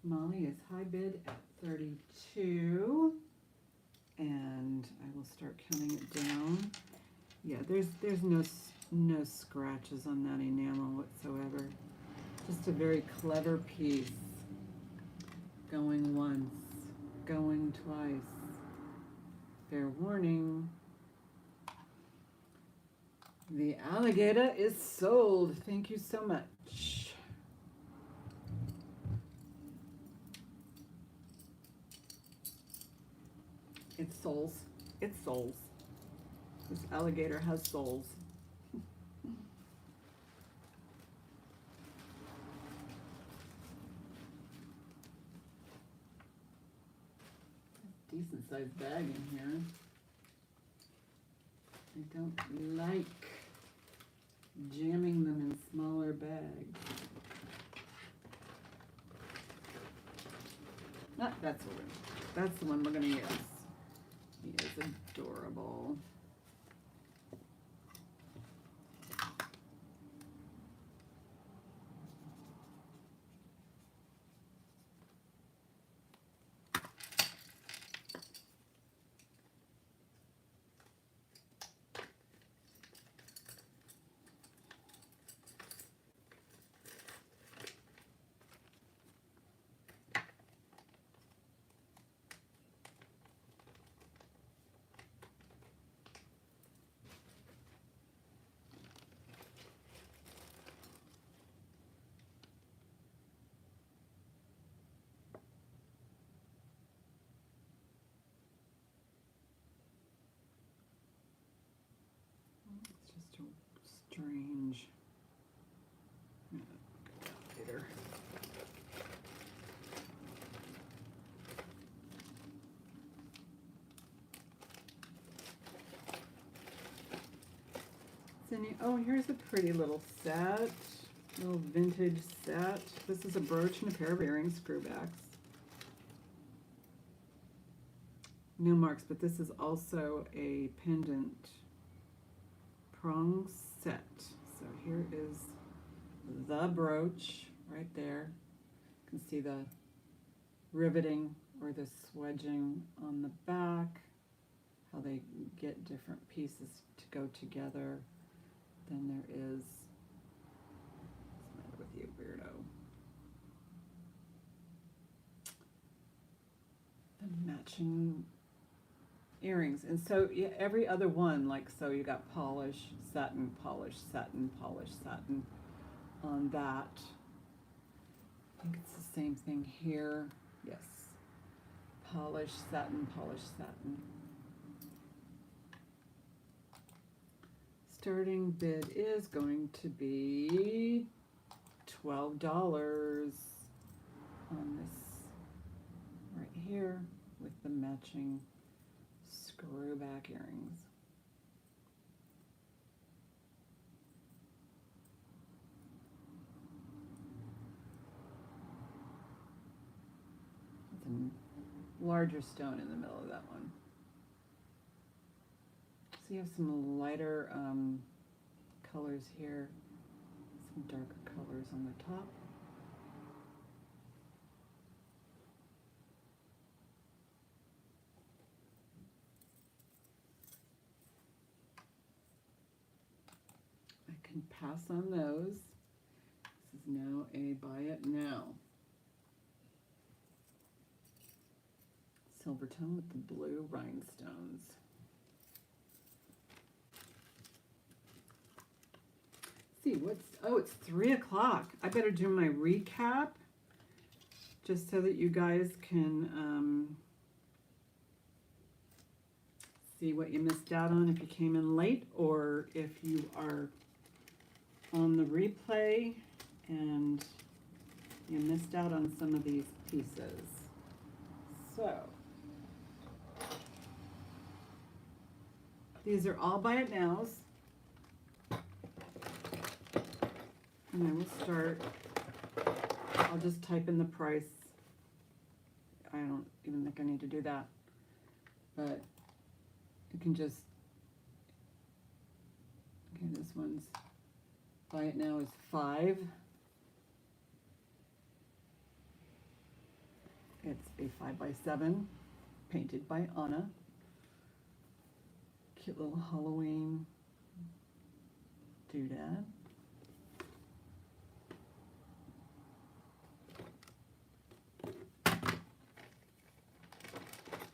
Molly is high bid at 32, and I will start counting it down. Yeah, there's no scratches on that enamel whatsoever. Just a very clever piece. Going once, going twice. Fair warning. The alligator is sold. Thank you so much. It souls. its soles. This alligator has soles. Decent sized bag in here. I don't like jamming them in smaller bags. Ah, that's the one we're gonna use. He is adorable. It's just a strange. Later. Oh, here's a pretty little set, little vintage set. This is a brooch and a pair of earrings, screwbacks. No marks, but this is also a pendant prong set. So here is the brooch right there. You can see the riveting or the swedging on the back, how they get different pieces to go together. Then there is, what's the matter with you, weirdo? The matching earrings. And so yeah, every other one, like so you got polish, satin, polish, satin, polish, satin on that. I think it's the same thing here. Yes. Polish, satin, polish, satin. Starting bid is going to be $12 on this right here with the matching screwback earrings. It's a larger stone in the middle of that one. So you have some lighter colors here, some darker colors on the top. I can pass on those. This is now a buy it now. Silver tone with the blue rhinestones. It's 3 o'clock. I better do my recap just so that you guys can see what you missed out on if you came in late or if you are on the replay and you missed out on some of these pieces. So these are all buy it nows. And I will start, I'll just type in the price. I don't even think I need to do that. But you can just, okay, this one's, buy it now is $5. It's a 5x7 painted by Anna. Cute little Halloween doodad.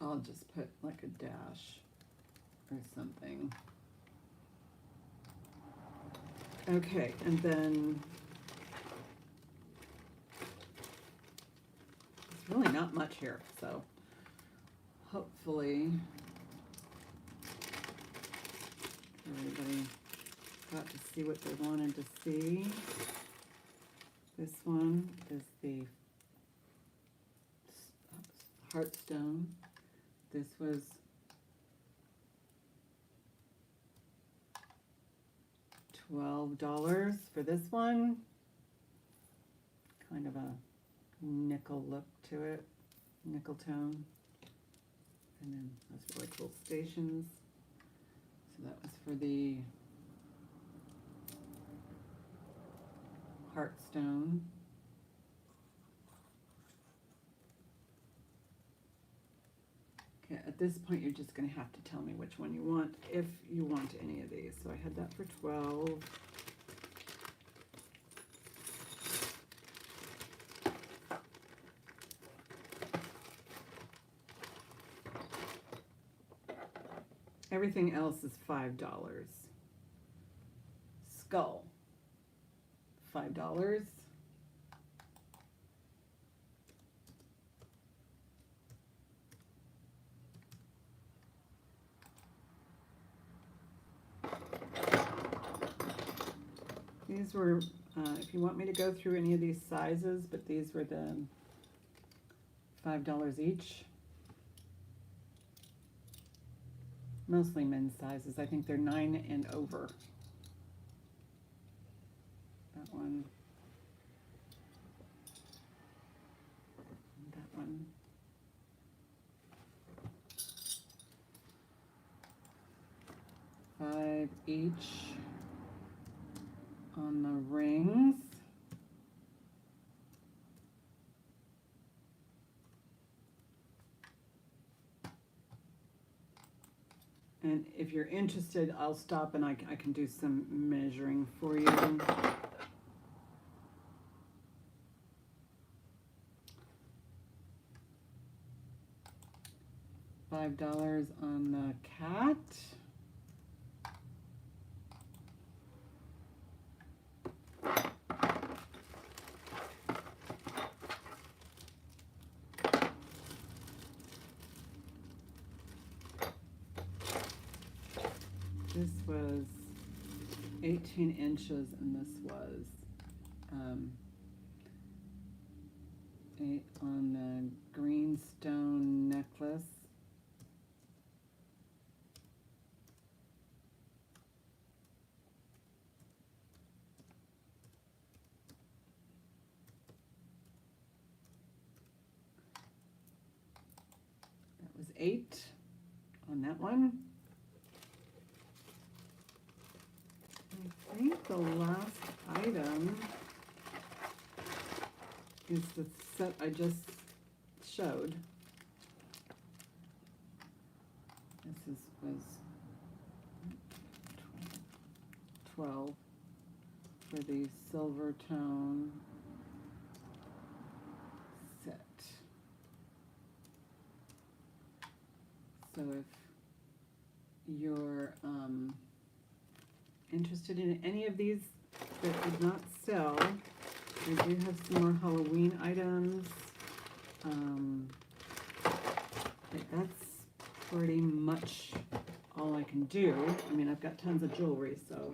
I'll just put like a dash or something. Okay, and then it's really not much here, so hopefully everybody got to see what they wanted to see. This one is the Heartstone. This was $12 for this one. Kind of a nickel look to it, nickel tone. And then those really cool stations. So that was for the Heartstone. Okay, at this point you're just going to have to tell me which one you want, if you want any of these. So I had that for 12. Everything else is $5. Skull, $5. These were, if you want me to go through any of these sizes, but these were the $5 each. Mostly men's sizes. I think they're 9 and over. That one. That one. $5 each on the rings. And if you're interested, I'll stop and I can do some measuring for you. $5 on the cat. This was 18 inches, and this was 8 on the green stone necklace. That was 8 on that one. I think the last item is the set I just showed. This was 12 for the silver tone set. So if you're interested in any of these that did not sell, we do have some more Halloween items. But that's pretty much all I can do. I mean, I've got tons of jewelry, so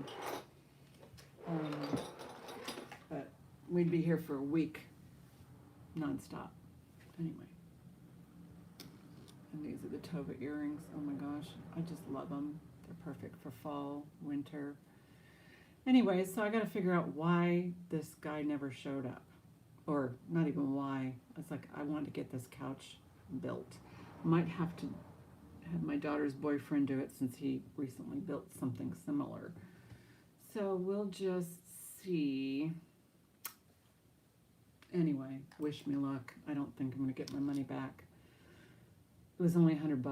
but we'd be here for a week nonstop anyway. And these are the Tova earrings. Oh my gosh, I just love them. They're perfect for fall, winter. Anyway, so I got to figure out why this guy never showed up. Or not even why. It's like, I want to get this couch built. Might have to have my daughter's boyfriend do it since he recently built something similar. So we'll just see. Anyway, wish me luck. I don't think I'm going to get my money back. It was only $100 to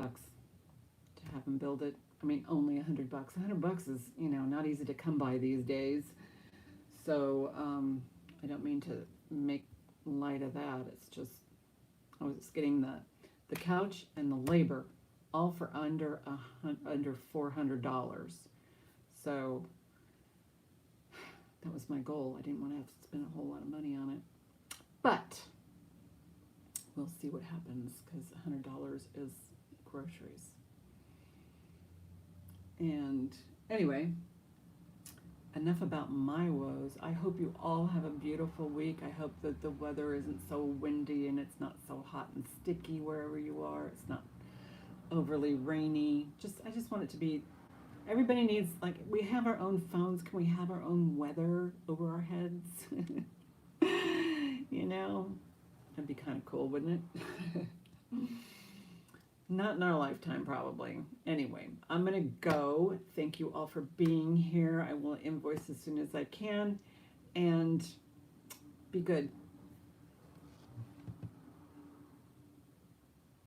have him build it. I mean, only $100. $100 is, you know, not easy to come by these days. So I don't mean to make light of that. It's just, I was getting the couch and the labor all for under $400. So that was my goal. I didn't want to have to spend a whole lot of money on it. But we'll see what happens, because $100 is groceries. And anyway, enough about my woes. I hope you all have a beautiful week. I hope that the weather isn't so windy and it's not so hot and sticky wherever you are. It's not overly rainy. I just want it to be, everybody needs, like, we have our own phones. Can we have our own weather over our heads? You know, that'd be kind of cool, wouldn't it? Not in our lifetime, probably. Anyway, I'm going to go. Thank you all for being here. I will invoice as soon as I can. And be good.